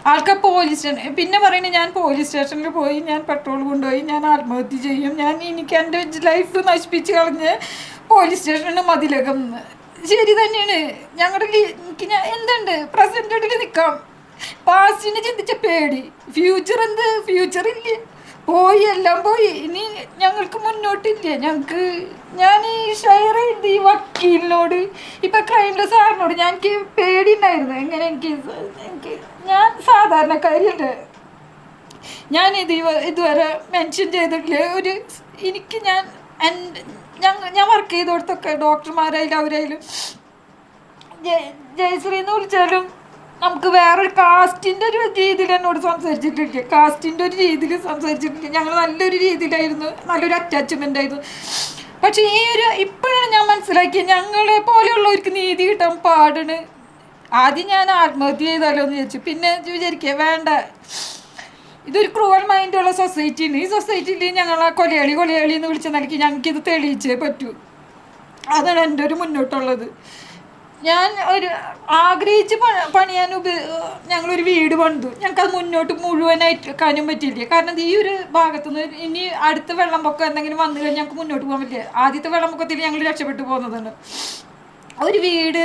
ആൾക്കാർ പോലീസ് സ്റ്റേഷൻ പിന്നെ പറയുന്നത് ഞാൻ പോലീസ് സ്റ്റേഷനിൽ പോയി ഞാൻ പെട്രോൾ കൊണ്ടുപോയി ഞാൻ ആത്മഹത്യ ചെയ്യും, എനിക്ക് എൻ്റെ ലൈഫ് നശിപ്പിച്ച് കളഞ്ഞ് പോലീസ് സ്റ്റേഷനിൽ മതിലകം. ശരി തന്നെയാണ്. ഞാൻ എന്തുണ്ട് പ്രസിഡന്റിൽ നിൽക്കാം, പാസ്റ്റിനെ ചിന്തിച്ച പേടി. ഫ്യൂച്ചർ എന്ത്? ഫ്യൂച്ചർ ഇല്ല, പോയി, എല്ലാം പോയി. ഇനി ഞങ്ങൾക്ക് മുന്നോട്ടില്ല. ഞാൻ ഈ ഷെയർ ചെയ്ത് ഈ വക്കീലിനോട്, ഇപ്പം ക്രൈമിലെ സാറിനോട് എനിക്ക് പേടി ഉണ്ടായിരുന്നു. എങ്ങനെ എനിക്ക് ഞാൻ സാധാരണക്കാരിയല്ലേ, ഞാൻ ഇതുവരെ മെൻഷൻ ചെയ്തിട്ടില്ല. ഞാൻ വർക്ക് ചെയ്തോടത്തൊക്കെ ഡോക്ടർമാരായാലും അവരായാലും ജയശ്രീ എന്ന് വിളിച്ചാലും നമുക്ക് വേറൊരു കാസ്റ്റിൻ്റെ ഒരു രീതിയിൽ എന്നോട് സംസാരിച്ചിട്ടില്ല. കാസ്റ്റിൻ്റെ ഒരു രീതിയിൽ സംസാരിച്ചിട്ടില്ല. ഞങ്ങൾ നല്ലൊരു രീതിയിലായിരുന്നു, നല്ലൊരു അറ്റാച്ച്മെൻ്റ് ആയിരുന്നു. പക്ഷേ ഇപ്പോഴാണ് ഞാൻ മനസ്സിലാക്കിയത് ഞങ്ങളെ പോലെയുള്ളവർക്ക് നീതി കിട്ടാൻ പാടാണ്. ആദ്യം ഞാൻ ആത്മഹത്യ ചെയ്താലോ എന്ന് വിചാരിച്ചു. പിന്നെ വിചാരിക്കുക വേണ്ട, ഇതൊരു ക്രൂവൽ മൈൻഡുള്ള സൊസൈറ്റിയാണ്. ഈ സൊസൈറ്റിയിൽ ഞങ്ങളെ കൊലയാളി എന്ന് വിളിച്ച നിലയ്ക്ക് ഞങ്ങൾക്കിത് തെളിയിച്ചേ പറ്റൂ. അതാണ് എൻ്റെ ഒരു മുന്നോട്ടുള്ളത്. ഞാൻ ആഗ്രഹിച്ച് പണിയാൻ ഞങ്ങളൊരു വീട് പണിതു. ഞങ്ങൾക്കത് മുന്നോട്ട് മുഴുവനായിട്ട് കാനും പറ്റിയില്ല. കാരണം ഈ ഒരു ഭാഗത്തുനിന്ന് ഇനി അടുത്ത വെള്ളപ്പൊക്കം എന്തെങ്കിലും വന്നു കഴിഞ്ഞാൽ ഞങ്ങൾക്ക് മുന്നോട്ട് പോകാൻ പറ്റില്ല. ആദ്യത്തെ വെള്ളപ്പൊക്കത്തിൽ ഞങ്ങൾ രക്ഷപ്പെട്ടു പോകുന്നതാണ്. ഒരു വീട്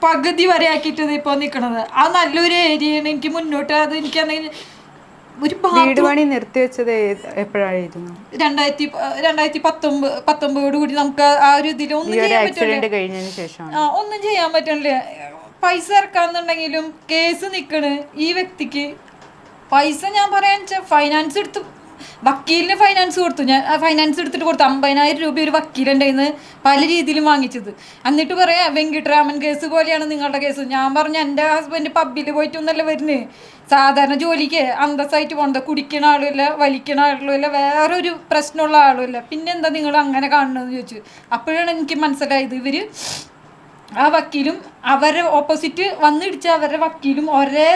പകുതി വരെ ആക്കിയിട്ടത് ഇപ്പോൾ നിൽക്കണത്. അത് നല്ലൊരു ഏരിയയാണ്. എനിക്ക് മുന്നോട്ട് അത് എനിക്ക് എന്തെങ്കിലും ഒരു വീട് പണി നിർത്തിവെച്ചത് എപ്പോഴായിരുന്നു? 2019 കൂടി നമുക്ക് ആ ഒരു ഇതിലൊന്നും ചെയ്യാൻ പറ്റില്ല. ഒന്നും ചെയ്യാൻ പറ്റില്ല. പൈസ ഇറക്കാന്നുണ്ടെങ്കിലും കേസ് നിൽക്കണ് ഈ വ്യക്തിക്ക്. പൈസ ഞാൻ പറയാൻ ഫൈനാൻസ് എടുത്ത് വക്കീലിന് ഫൈനാൻസ് കൊടുത്തു. ഞാൻ ഫൈനാൻസ് എടുത്തിട്ട് കൊടുത്തു 50,000 രൂപ ഒരു വക്കീലിൻ്റെ കയ്യിൽ നിന്ന് പല രീതിയിലും വാങ്ങിച്ചത്. എന്നിട്ട് പറയാം വെങ്കിട്ടരാമൻ കേസ് പോലെയാണ് നിങ്ങളുടെ കേസ്. ഞാൻ പറഞ്ഞു എൻ്റെ ഹസ്ബൻഡ് പബ്ബിൽ പോയിട്ടൊന്നല്ല വരുന്നത്, സാധാരണ ജോലിക്ക് അന്തസ്സായിട്ട് പോകുന്നത്. കുടിക്കണ ആളുമില്ല, വലിക്കണ ആളുമില്ല, വേറൊരു പ്രശ്നമുള്ള ആളുമില്ല. പിന്നെന്താ നിങ്ങൾ അങ്ങനെ കാണണമെന്ന് ചോദിച്ചു. അപ്പോഴാണ് എനിക്ക് മനസ്സിലായത് ഇവർ ആ വക്കീലും അവരെ ഓപ്പോസിറ്റ് വന്നിടിച്ച അവരുടെ വക്കീലും ഒരേ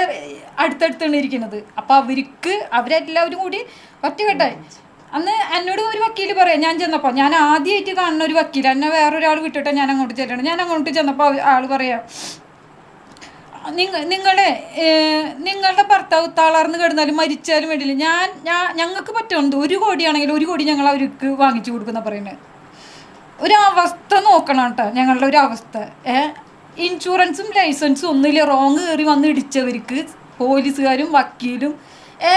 അടുത്തടുത്താണ് ഇരിക്കുന്നത്. അപ്പോൾ അവരെല്ലാവരും കൂടി ഒറ്റക്കെട്ടായി. അന്ന് എന്നോട് ഒരു വക്കീൽ പറയാം, ഞാൻ ചെന്നപ്പോൾ ഞാൻ ആദ്യമായിട്ട് കാണുന്ന ഒരു വക്കീൽ, എന്നെ വേറൊരാൾ വിട്ടിട്ട് ഞാൻ അങ്ങോട്ട് ചെല്ലണം. ഞാൻ അങ്ങോട്ട് ചെന്നപ്പോൾ ആൾ പറയാം, നിങ്ങളുടെ ഭർത്താവ് തളർന്ന് കിടന്നാലും മരിച്ചാലും വേണ്ടിയില്ല, ഞങ്ങൾക്ക് പറ്റുന്നത് 1 കോടിയാണെങ്കിൽ 1 കോടി ഞങ്ങൾ അവർക്ക് വാങ്ങിച്ചു കൊടുക്കുന്ന പറയുന്നത്. ഒരവസ്ഥ നോക്കണം കേട്ടോ, ഞങ്ങളുടെ ഒരു അവസ്ഥ. ഇൻഷുറൻസും ലൈസൻസും ഒന്നുമില്ല, റോങ് കയറി വന്ന് ഇടിച്ചവർക്ക് പോലീസുകാരും വക്കീലും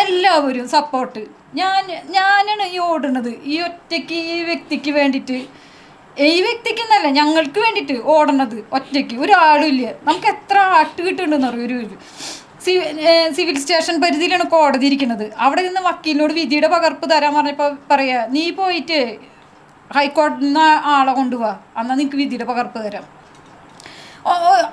എല്ലാവരും സപ്പോർട്ട്. ഞാനാണ് ഈ ഓടുന്നത് ഈ ഒറ്റയ്ക്ക് ഈ വ്യക്തിക്ക് വേണ്ടിയിട്ട്. ഈ വ്യക്തിക്ക് എന്നല്ല, ഞങ്ങൾക്ക് വേണ്ടിയിട്ട് ഓടണത് ഒറ്റയ്ക്ക്. ഒരാളും ഇല്ല. നമുക്ക് എത്ര ആട്ട് കിട്ടുന്നുണ്ടെന്ന് അറിയും. ഒരു സിവിൽ സ്റ്റേഷൻ പരിധിയിലാണ് കോടതി ഇരിക്കുന്നത്. അവിടെ നിന്ന് വക്കീലിനോട് വിധിയുടെ പകർപ്പ് തരാൻ പറഞ്ഞപ്പോൾ പറയാ, നീ പോയിട്ട് ഹൈക്കോടതിയിൽ നിന്ന് ആളെ കൊണ്ടുപോവാ, എന്നാൽ നിനക്ക് വിധിയുടെ പകർപ്പ് തരാം.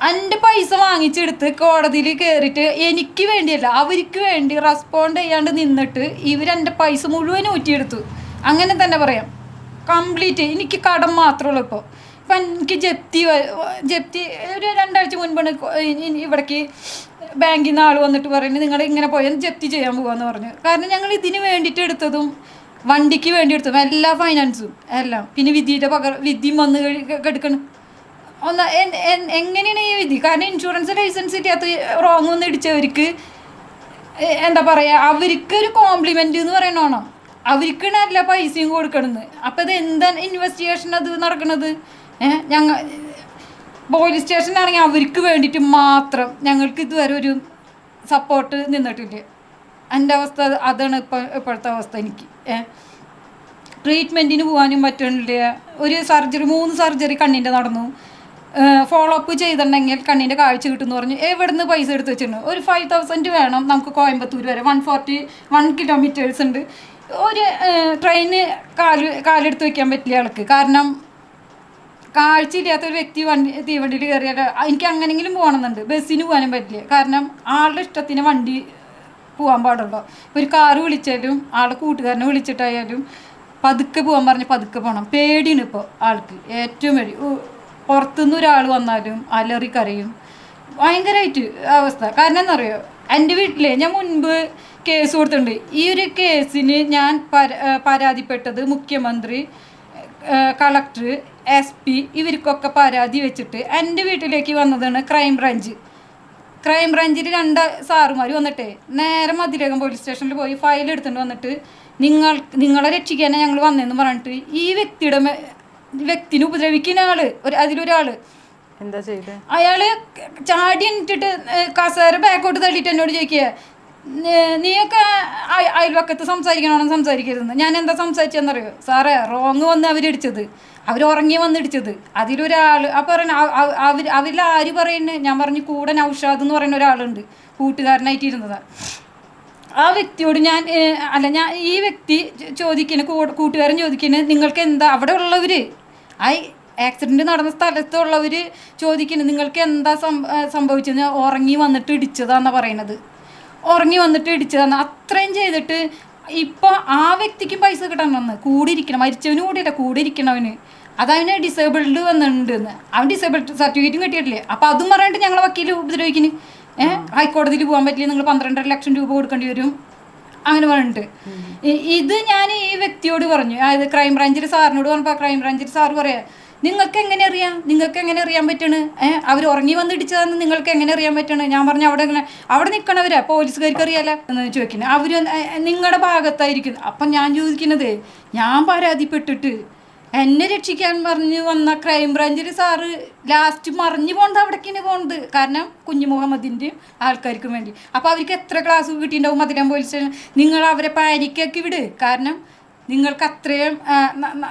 എൻ്റെ പൈസ വാങ്ങിച്ചെടുത്ത് കോടതിയിൽ കയറിയിട്ട് എനിക്ക് വേണ്ടിയല്ല അവർക്ക് വേണ്ടി റെസ്പോണ്ട് ചെയ്യാണ്ട് നിന്നിട്ട് ഇവരെൻ്റെ പൈസ മുഴുവൻ ഊറ്റിയെടുത്തു. അങ്ങനെ തന്നെ പറയാം, കംപ്ലീറ്റ്. എനിക്ക് കടം മാത്രമേ ഉള്ളൂ. ഇപ്പം എനിക്ക് ജപ്തി ഒരു 2 ആഴ്ച മുൻപാണ് ഇവിടേക്ക് ബാങ്കിൽ നിന്ന് ആൾ വന്നിട്ട് പറയുന്നത്, നിങ്ങൾ ഇങ്ങനെ പോയാൽ ജപ്തി ചെയ്യാൻ പോകാമെന്ന് പറഞ്ഞു. കാരണം ഞങ്ങൾ ഇതിന് വേണ്ടിയിട്ട് എടുത്തതും വണ്ടിക്ക് വേണ്ടി എടുത്തതും എല്ലാ ഫൈനാൻസും എല്ലാം. പിന്നെ വിധിയും വന്ന് എടുക്കണം. എങ്ങനെയാണ് ഈ വിധി? കാരണം ഇൻഷുറൻസ് ലൈസൻസ് ഇല്ലാത്ത റോങ് ഒന്ന് ഇടിച്ചവർക്ക് എന്താ പറയുക, അവർക്കൊരു കോംപ്ലിമെൻ്റ് എന്ന് പറയണോ, അവർക്ക് നല്ല പൈസയും കൊടുക്കണമെന്ന്. അപ്പം ഇത് എന്താണ് ഇൻവെസ്റ്റിഗേഷൻ അത് നടക്കുന്നത്? പോലീസ് സ്റ്റേഷനാണെങ്കിൽ അവർക്ക് വേണ്ടിയിട്ട് മാത്രം. ഞങ്ങൾക്ക് ഇതുവരെ ഒരു സപ്പോർട്ട് നിന്നിട്ടില്ല. എൻ്റെ അവസ്ഥ അതാണ് ഇപ്പോഴത്തെ അവസ്ഥ. എനിക്ക് ട്രീറ്റ്മെൻറ്റിന് പോകാനും പറ്റുന്നില്ല. ഒരു 3 സർജറി കണ്ണിൻ്റെ നടന്നു. ഫോളോ അപ്പ് ചെയ്തിട്ടുണ്ടെങ്കിൽ കണ്ണിൻ്റെ കാഴ്ച കിട്ടുമെന്ന് പറഞ്ഞു. എവിടെ നിന്ന് പൈസ എടുത്ത് വെച്ചിട്ടുണ്ട്? ഒരു 5,000 വേണം നമുക്ക് കോയമ്പത്തൂർ വരെ. 141 കിലോമീറ്റേഴ്സ് ഉണ്ട്. ഒരു ട്രെയിന് കാലെടുത്ത് വയ്ക്കാൻ പറ്റില്ല ആൾക്ക്. കാരണം കാഴ്ചയില്ലാത്തൊരു വ്യക്തി തീവണ്ടിയിൽ കയറിയാൽ എനിക്ക് അങ്ങനെയെങ്കിലും പോകണമെന്നുണ്ട്. ബസ്സിന് പോകാനും പറ്റില്ല. കാരണം ആളുടെ ഇഷ്ടത്തിന് വണ്ടി പോകാൻ പാടുള്ളൂ. ഇപ്പോൾ ഒരു കാറ് വിളിച്ചാലും ആളുടെ കൂട്ടുകാരനെ വിളിച്ചിട്ടായാലും പതുക്കെ പോകാൻ പറഞ്ഞ് പതുക്കെ പോകണം. പേടിയാണ് ഇപ്പോൾ ആൾക്ക്. ഏറ്റവും പേടി. പുറത്തുനിന്ന് ഒരാൾ വന്നാലും അലറിക്കരയും. ഭയങ്കരമായിട്ട് അവസ്ഥ. കാരണം എന്നറിയോ, എൻ്റെ വീട്ടിൽ ഞാൻ മുൻപ് കേസ് കൊടുത്തിട്ടുണ്ട്. ഈ ഒരു കേസിന് ഞാൻ പരാതിപ്പെട്ടത് മുഖ്യമന്ത്രി, കളക്ടർ, SP ഇവർക്കൊക്കെ പരാതി വെച്ചിട്ട് എൻ്റെ വീട്ടിലേക്ക് വന്നതാണ് ക്രൈം ബ്രാഞ്ച്. ക്രൈം ബ്രാഞ്ചിൽ 2 സാറുമാർ വന്നിട്ടേ നേരെ മതിലകം പോലീസ് സ്റ്റേഷനിൽ പോയി ഫയൽ എടുത്തുകൊണ്ട് വന്നിട്ട് നിങ്ങളെ രക്ഷിക്കാനാണ് ഞങ്ങൾ വന്നതെന്ന് പറഞ്ഞിട്ട് ഈ വ്യക്തിനെ ഉപദ്രവിക്കുന്ന അതിലൊരാൾ എന്താ ചെയ്ത്? അയാള് ചാടി എണിട്ടിട്ട് കസേര ബാക്കോട്ട് തള്ളിയിട്ട് എന്നോട് ചോദിക്കുക, നീയൊക്കെ അയൽവക്കത്ത് സംസാരിക്കണമെന്ന് സംസാരിക്കരുതെന്ന്. ഞാൻ എന്താ സംസാരിച്ചെന്നറിയോ സാറേ? റോങ് വന്ന് അവരിടിച്ചത്, അവരുറങ്ങി വന്നിടിച്ചത്. അതിലൊരാൾ അപ്പോൾ പറയണ അവരിൽ ആര് പറയുന്നത്? ഞാൻ പറഞ്ഞു കൂടെ നൗഷാദ് എന്ന് പറയുന്ന ഒരാളുണ്ട്, കൂട്ടുകാരനായിട്ട് ഇരുന്നതാണ്. ആ വ്യക്തിയോട് ഞാൻ ഈ വ്യക്തി ചോദിക്കുന്നത്, കൂട്ടുകാരൻ ചോദിക്കുന്നത്, നിങ്ങൾക്ക് എന്താ അവിടെ ഉള്ളവർ, ആ ആക്സിഡൻറ്റ് നടന്ന സ്ഥലത്തുള്ളവർ ചോദിക്കുന്നത് നിങ്ങൾക്ക് എന്താ സംഭവിച്ചത്? ഉറങ്ങി വന്നിട്ട് ഇടിച്ചതാണെന്നാണ് പറയണത്. ഉറങ്ങി വന്നിട്ട് ഇടിച്ചതാണ്. അത്രയും ചെയ്തിട്ട് ഇപ്പോൾ ആ വ്യക്തിക്ക് പൈസ കിട്ടണമെന്ന് കൂടെ ഇരിക്കണം, മരിച്ചവന് കൂടിയല്ല കൂടെ ഇരിക്കണവന്. അതവന് ഡിസേബിൾഡ് വന്നിട്ടുണ്ടെന്ന്, അവൻ ഡിസേബിൾഡ് സർട്ടിഫിക്കറ്റും കിട്ടിയിട്ടില്ലേ. അപ്പോൾ അതും പറയാണ്ട് ഞങ്ങളെ വക്കീൽ ഉപദ്രവിക്കുന്നു. ഹൈക്കോടതിയിൽ പോകാൻ പറ്റില്ല, നിങ്ങൾ 12.5 ലക്ഷം രൂപ കൊടുക്കേണ്ടി വരും, അങ്ങനെ പറഞ്ഞിട്ട്. ഇത് ഞാൻ ഈ വ്യക്തിയോട് പറഞ്ഞു, അതായത് ക്രൈംബ്രാഞ്ചിൽ സാറിനോട് പറഞ്ഞപ്പോൾ ക്രൈംബ്രാഞ്ചിൽ സാറ് പറയാം, നിങ്ങൾക്ക് എങ്ങനെ അറിയാൻ പറ്റണ്? അവർ ഉറങ്ങി വന്നിടിച്ചതാന്ന് നിങ്ങൾക്ക് എങ്ങനെ അറിയാൻ പറ്റണ്? ഞാൻ പറഞ്ഞു അവിടെ നിൽക്കണവരാ, പോലീസുകാർക്ക് അറിയാലോ എന്ന് ചോദിക്കുന്നത്. അവർ നിങ്ങളുടെ ഭാഗത്തായിരിക്കും. അപ്പം ഞാൻ ചോദിക്കുന്നത്, ഞാൻ പരാതിപ്പെട്ടിട്ട് എന്നെ രക്ഷിക്കാൻ പറഞ്ഞു വന്ന ക്രൈംബ്രാഞ്ചിൽ സാറ് ലാസ്റ്റ് മറിഞ്ഞു പോകേണ്ട അവിടേക്കാണ് പോകുന്നത്. കാരണം കുഞ്ഞു മുഹമ്മദിൻ്റെയും ആൾക്കാർക്കും വേണ്ടി. അപ്പോൾ അവർക്ക് എത്ര ക്ലാസ് കിട്ടിയിട്ടുണ്ടാവും മതിലകം പോലീസ് സ്റ്റേഷൻ? നിങ്ങൾ അവരെ പാനിക്കാക്കി വിട്. കാരണം നിങ്ങൾക്ക് അത്രയും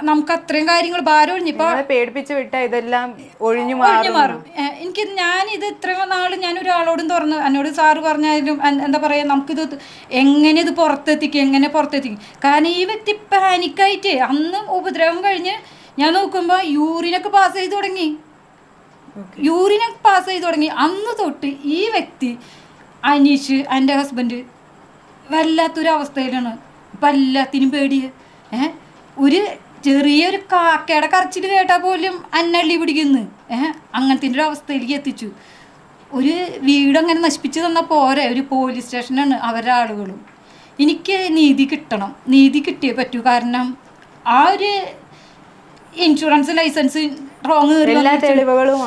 നമുക്ക് അത്രയും കാര്യങ്ങൾ ഭാരം ഒഴിഞ്ഞിപ്പോൾ പേടിപ്പിച്ച് വിട്ടാൽ ഇതെല്ലാം ഒഴിഞ്ഞു മാറും. ഞാനിത് ഇത്രയും നാൾ ഞാൻ ഒരാളോടും തുറന്ന് എന്നോട് സാറ് പറഞ്ഞാലും എന്താ പറയുക, നമുക്കിത് എങ്ങനെ ഇത് പുറത്തെത്തിക്കും. കാരണം ഈ വ്യക്തി പാനിക്കായിട്ട് അന്ന് ഉപദ്രവം കഴിഞ്ഞ് ഞാൻ നോക്കുമ്പോൾ യൂറിനൊക്കെ പാസ് ചെയ്ത് തുടങ്ങി. അന്ന് തൊട്ട് ഈ വ്യക്തി അനീഷ് എൻ്റെ ഹസ്ബൻഡ് വല്ലാത്തൊരവസ്ഥയിലാണ്. ഇപ്പം എല്ലാത്തിനും പേടിയേ. ഒരു ചെറിയൊരു കാക്കയുടെ കരച്ചിൽ കേട്ടാൽ പോലും അന്നള്ളി പിടിക്കുന്നു. അങ്ങനത്തെ ഒരു അവസ്ഥയിലേക്ക് എത്തിച്ചു. ഒരു വീടങ്ങനെ നശിപ്പിച്ച് തന്നാൽ പോരെ, ഒരു പോലീസ് സ്റ്റേഷനാണ് അവരുടെ ആളുകളും. എനിക്ക് നീതി കിട്ടണം, നീതി കിട്ടിയേ പറ്റൂ. കാരണം ആ ഒരു ഇൻഷുറൻസ് ലൈസൻസ് റോങ്, എല്ലാ തെളിവുകളും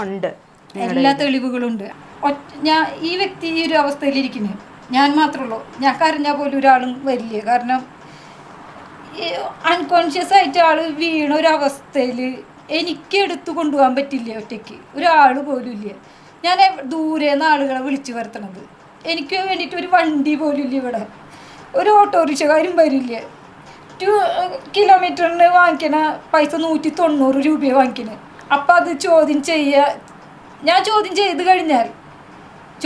ഉണ്ട്. ഞാൻ ഈ വ്യക്തി ഈ ഒരു അവസ്ഥയിലിരിക്കുന്നത് ഞാൻ മാത്രമേ ഉള്ളൂ. ഞാൻ കരഞ്ഞാൽ പോലും ഒരാളും വരില്ല. കാരണം അൺകോൺഷ്യസ് ആയിട്ട് ആൾ വീണ ഒരവസ്ഥയിൽ എനിക്ക് എടുത്തു കൊണ്ടുപോകാൻ പറ്റില്ല. ഒറ്റയ്ക്ക് ഒരാൾ പോലും ഇല്ല. ഞാൻ ദൂരേന്ന് ആളുകളെ വിളിച്ചു വരുത്തണത്. എനിക്ക് വേണ്ടിയിട്ട് ഒരു വണ്ടി പോലും ഇല്ല ഇവിടെ. ഒരു ഓട്ടോറിക്ഷക്കാരും വരില്ല. 2 കിലോമീറ്ററിന് വാങ്ങിക്കണ പൈസ 190 രൂപയാണ് വാങ്ങിക്കണത്. അപ്പം അത് ഞാൻ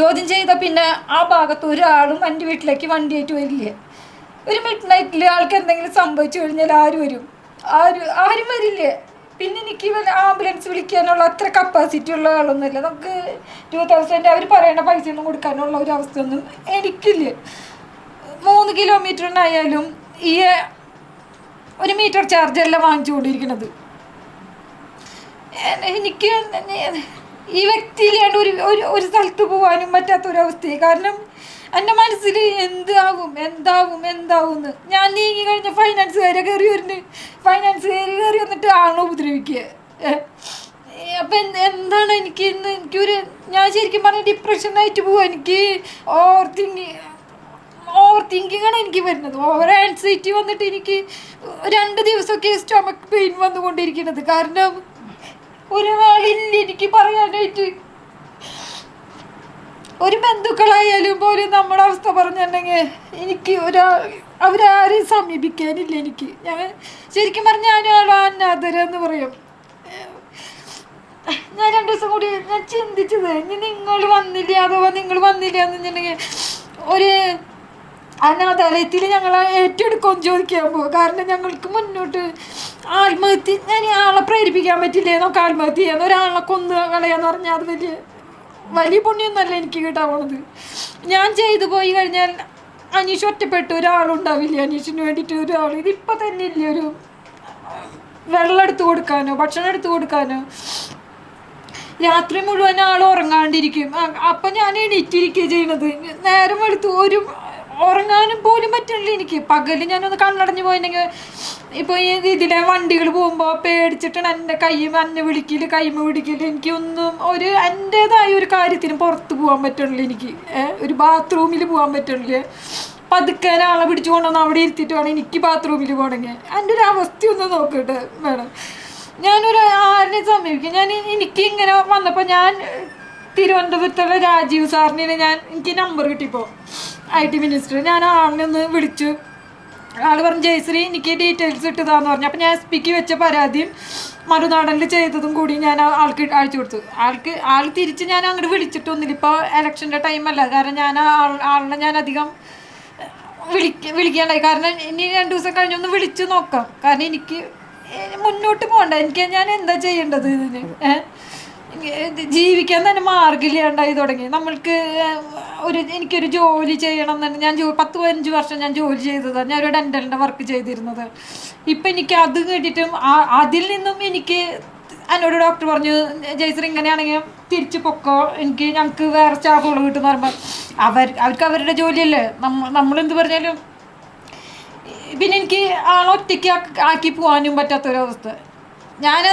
ചോദ്യം ചെയ്താൽ പിന്നെ ആ ഭാഗത്ത് ഒരാളും എൻ്റെ വീട്ടിലേക്ക് വണ്ടിയായിട്ട് വരില്ല. ഒരു മിഡ് നൈറ്റിൽ ആൾക്ക് എന്തെങ്കിലും സംഭവിച്ചു കഴിഞ്ഞാൽ ആര് വരും? ആരും വരില്ല. പിന്നെ എനിക്ക് ആംബുലൻസ് വിളിക്കാനുള്ള അത്ര കപ്പാസിറ്റി ഉള്ള ആളൊന്നുമില്ല. നമുക്ക് 2000 അവർ പറയണ പൈസ ഒന്നും കൊടുക്കാനുള്ള ഒരു അവസ്ഥയൊന്നും എനിക്കില്ല. 3 കിലോമീറ്ററിനായാലും ഈ 1 മീറ്റർ ചാർജല്ല വാങ്ങിച്ചുകൊണ്ടിരിക്കുന്നത്. എനിക്ക് ഈ വ്യക്തിയിലാണ്ട് ഒരു സ്ഥലത്ത് പോകാനും പറ്റാത്തൊരവസ്ഥയായി. കാരണം എൻ്റെ മനസ്സിൽ എന്താവും എന്ന് ഞാൻ നീങ്ങി കഴിഞ്ഞ ഫൈനാൻസുകാരെ കയറി വന്നിട്ട് ആണോ ഉപദ്രവിക്കുക? അപ്പം എന്താണ് എനിക്കൊരു ഞാൻ ശരിക്കും പറഞ്ഞാൽ ഡിപ്രഷനായിട്ട് പോവാ. എനിക്ക് ഓവർ തിങ്കിങ് ആണ് എനിക്ക് വരുന്നത്. ഓവർ ആൻസൈറ്റി വന്നിട്ട് എനിക്ക് 2 ദിവസമൊക്കെ സ്റ്റൊമക്ക് പെയിൻ വന്നുകൊണ്ടിരിക്കുന്നത്. കാരണം ഒരാളില്ല എനിക്ക് പറയാനായിട്ട്. ഒരു ബന്ധുക്കളായാലും പോലും നമ്മുടെ അവസ്ഥ പറഞ്ഞിട്ടുണ്ടെങ്കിൽ എനിക്ക് അവരാരെയും സമീപിക്കാനില്ല. ഞാൻ ശരിക്കും പറഞ്ഞാൽ ഞാനാളോ അനാഥര എന്ന് പറയും. ഞാൻ 2 ദിവസം കൂടി ഞാൻ ചിന്തിച്ചത്, ഇനി നിങ്ങൾ വന്നില്ല എന്ന് വെച്ചിട്ടുണ്ടെങ്കിൽ ഒരു അനാഥാലയത്തിൽ ഞങ്ങൾ ഏറ്റെടുക്കുമെന്ന് ചോദിക്കാൻ പോകും. കാരണം ഞങ്ങൾക്ക് മുന്നോട്ട് ആത്മഹത്യ, ഞാൻ ആളെ പ്രേരിപ്പിക്കാൻ പറ്റില്ലേ നമുക്ക് ആത്മഹത്യ ചെയ്യാൻ? ഒരാളെ കൊന്ന് കളയാന്ന് പറഞ്ഞാൽ അത് വലിയ പുണ്യൊന്നല്ല എനിക്ക് കിട്ടാവുന്നത്. ഞാൻ ചെയ്തു പോയി കഴിഞ്ഞാൽ അനീഷ് ഒറ്റപ്പെട്ട് ഒരാളുണ്ടാവില്ല. അനീഷിന് വേണ്ടിയിട്ട് ഒരാൾ ഇതിപ്പോൾ തന്നെ ഇല്ല. ഒരു വെള്ളം എടുത്തു കൊടുക്കാനോ ഭക്ഷണം എടുത്തു കൊടുക്കാനോ. രാത്രി മുഴുവൻ ആൾ ഉറങ്ങാണ്ടിരിക്കും. അപ്പം ഞാൻ എണീറ്റിരിക്കുകയാണ് ചെയ്യുന്നത്. നേരം എടുത്തു ഉറങ്ങാനും പോലും പറ്റില്ല എനിക്ക്. പകൽ ഞാനൊന്ന് കണ്ണടഞ്ഞു പോയിട്ടുണ്ടെങ്കിൽ ഇപ്പോൾ ഇതിലെ വണ്ടികൾ പോകുമ്പോൾ പേടിച്ചിട്ടാണ് എൻ്റെ അന്നെ വിളിക്കല് കൈമ പിടിക്കല്. എനിക്കൊന്നും എൻ്റേതായ ഒരു കാര്യത്തിന് പുറത്ത് പോകാൻ പറ്റണില്ല. എനിക്ക് ഒരു ബാത്റൂമിൽ പോകാൻ പറ്റണില്ല. പതുക്കെ ആളെ പിടിച്ചു കൊണ്ടുവന്ന് അവിടെ ഇരുത്തിയിട്ട് വേണം എനിക്ക് ബാത്റൂമിൽ പോകണമെങ്കിൽ. എൻ്റെ ഒരു അവസ്ഥയൊന്ന് നോക്കട്ടെ മേഡം. ഞാനൊരു ആരിനെ സമീപിക്കും. എനിക്ക് ഇങ്ങനെ വന്നപ്പോൾ ഞാൻ തിരുവനന്തപുരത്തുള്ള രാജീവ് സാറിനെ എനിക്ക് നമ്പർ കിട്ടിയപ്പോൾ IT മിനിസ്റ്റർ, ഞാൻ ആളിനെ ഒന്ന് വിളിച്ചു. ആൾ പറഞ്ഞു ജയശ്രീ എനിക്ക് ഡീറ്റെയിൽസ് ഇട്ടതാന്ന് പറഞ്ഞു. അപ്പം ഞാൻ SP വെച്ച പരാതിയും മറുനാടനിൽ ചെയ്തതും കൂടി ഞാൻ ആൾക്ക് അയച്ചു കൊടുത്തു. ആൾ തിരിച്ച് ഞാൻ അങ്ങോട്ട് വിളിച്ചിട്ടൊന്നുമില്ല. ഇപ്പോൾ ഇലക്ഷൻ്റെ ടൈമല്ല, കാരണം ഞാൻ ആളിനെ ഞാൻ അധികം വിളിക്കാണ്ടായി. കാരണം ഇനി 2 ദിവസം കഴിഞ്ഞൊന്ന് വിളിച്ച് നോക്കാം. കാരണം എനിക്ക് മുന്നോട്ട് പോകണ്ട, ഞാൻ എന്താ ചെയ്യേണ്ടത് ഇതിന്? ജീവിക്കാൻ തന്നെ മാർഗമില്ലാണ്ടായി തുടങ്ങി. നമ്മൾക്ക് എനിക്കൊരു ജോലി ചെയ്യണം എന്ന് ഞാൻ 10-15 വർഷം ഞാൻ ജോലി ചെയ്തതാണ്. ഞാനൊരു ഡെൻ്റലിൻ്റെ വർക്ക് ചെയ്തിരുന്നത്. ഇപ്പം എനിക്ക് അത് കേട്ടിട്ടും അതിൽ നിന്നും എനിക്ക് എന്നോട് ഡോക്ടർ പറഞ്ഞു ജയശ്രീ ഇങ്ങനെയാണെങ്കിൽ തിരിച്ച് പൊക്കോ, ഞങ്ങൾക്ക് വേറെ സ്റ്റാഫുകൾ കിട്ടുമെന്ന് പറയുമ്പോൾ അവർക്ക് അവരുടെ ജോലിയല്ലേ, നമ്മളെന്ത് പറഞ്ഞാലും. പിന്നെ എനിക്ക് ആളൊറ്റയ്ക്ക് ആക്കി പോകാനും പറ്റാത്തൊരവസ്ഥ. ഞാൻ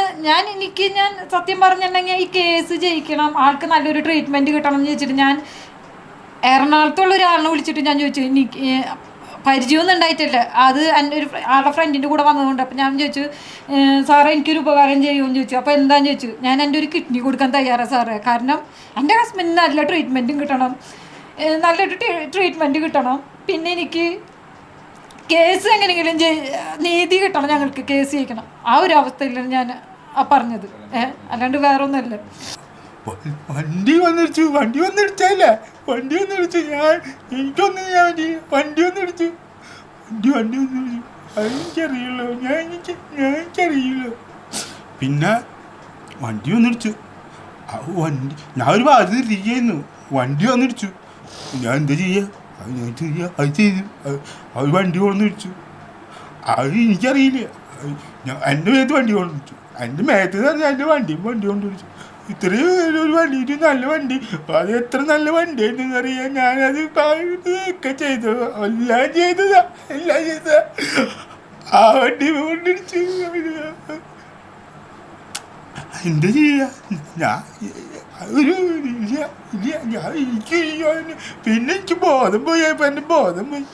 സത്യം പറഞ്ഞിട്ടുണ്ടെങ്കിൽ ഈ കേസ് ജയിക്കണം, ആൾക്ക് നല്ലൊരു ട്രീറ്റ്മെൻറ്റ് കിട്ടണം എന്ന് ചോദിച്ചിട്ട് ഞാൻ എറണാകുളത്തുള്ള ഒരാളിനെ വിളിച്ചിട്ട് ഞാൻ ചോദിച്ചു. എനിക്ക് പരിചയമൊന്നും ഉണ്ടായിട്ടില്ല, അത് എൻ്റെ ആളുടെ ഫ്രണ്ടിൻ്റെ കൂടെ വന്നതുകൊണ്ട്. അപ്പം ഞാൻ ചോദിച്ചു സാറേ എനിക്കൊരു ഉപകാരം ചെയ്യുമെന്ന് ചോദിച്ചു. അപ്പോൾ എന്താണെന്ന് ചോദിച്ചു, ഞാൻ എൻ്റെ ഒരു കിഡ്നി കൊടുക്കാൻ തയ്യാറാണ് സാറേ, കാരണം എൻ്റെ ഹസ്ബൻഡിന് നല്ല ട്രീറ്റ്മെൻറ്റും കിട്ടണം, നല്ലൊരു ട്രീറ്റ്മെൻറ്റ് കിട്ടണം. പിന്നെ എനിക്ക് കേസ് എങ്ങനെയെങ്കിലും നീതി കിട്ടണം, ഞങ്ങൾക്ക് കേസ് ജയിക്കണം. ആ ഒരു അവസ്ഥയിലാണ് ഞാൻ പറഞ്ഞത്, അല്ലാണ്ട് വേറെ ഒന്നുമല്ല. വണ്ടി വന്നിടിച്ചല്ല, വണ്ടി വന്നിടിച്ചു. എനിക്കൊന്നും ചെയ്യാൻ പറ്റി. വണ്ടി വന്നിടിച്ചു. അതെനിക്കറിയുള്ളൂ, എനിക്കറിയുള്ളൂ. പിന്നെ വണ്ടി വന്നിടിച്ചു. ഞാൻ ഒരു ഭാഗത്ത് ഇരിക്കുന്നു, വണ്ടി വന്നിടിച്ചു. ഞാൻ എന്താ ചെയ്യുക? അത് ചെയ്തു. അവർ വണ്ടി കൊണ്ടിടിച്ചു. അത് എനിക്കറിയില്ല. എൻ്റെ മേത്ത് വണ്ടി കൊണ്ടിടിച്ചു. എൻ്റെ മേത്ത് തന്നെ എൻ്റെ വണ്ടി കൊണ്ടിടിച്ചു. ഇത്രയും ഒരു വണ്ടി, നല്ല വണ്ടി, അത് എത്ര നല്ല വണ്ടിയാണെന്ന് അറിയാൻ ഞാനത് ഒക്കെ ചെയ്തത്, എല്ലാം ചെയ്തതാ. ആ വണ്ടി കൊണ്ടിടിച്ചു. എന്താ ചെയ്യുക? പിന്നെ എനിക്ക് ബോധം പോയി. എൻ്റെ ബോധം പോയി.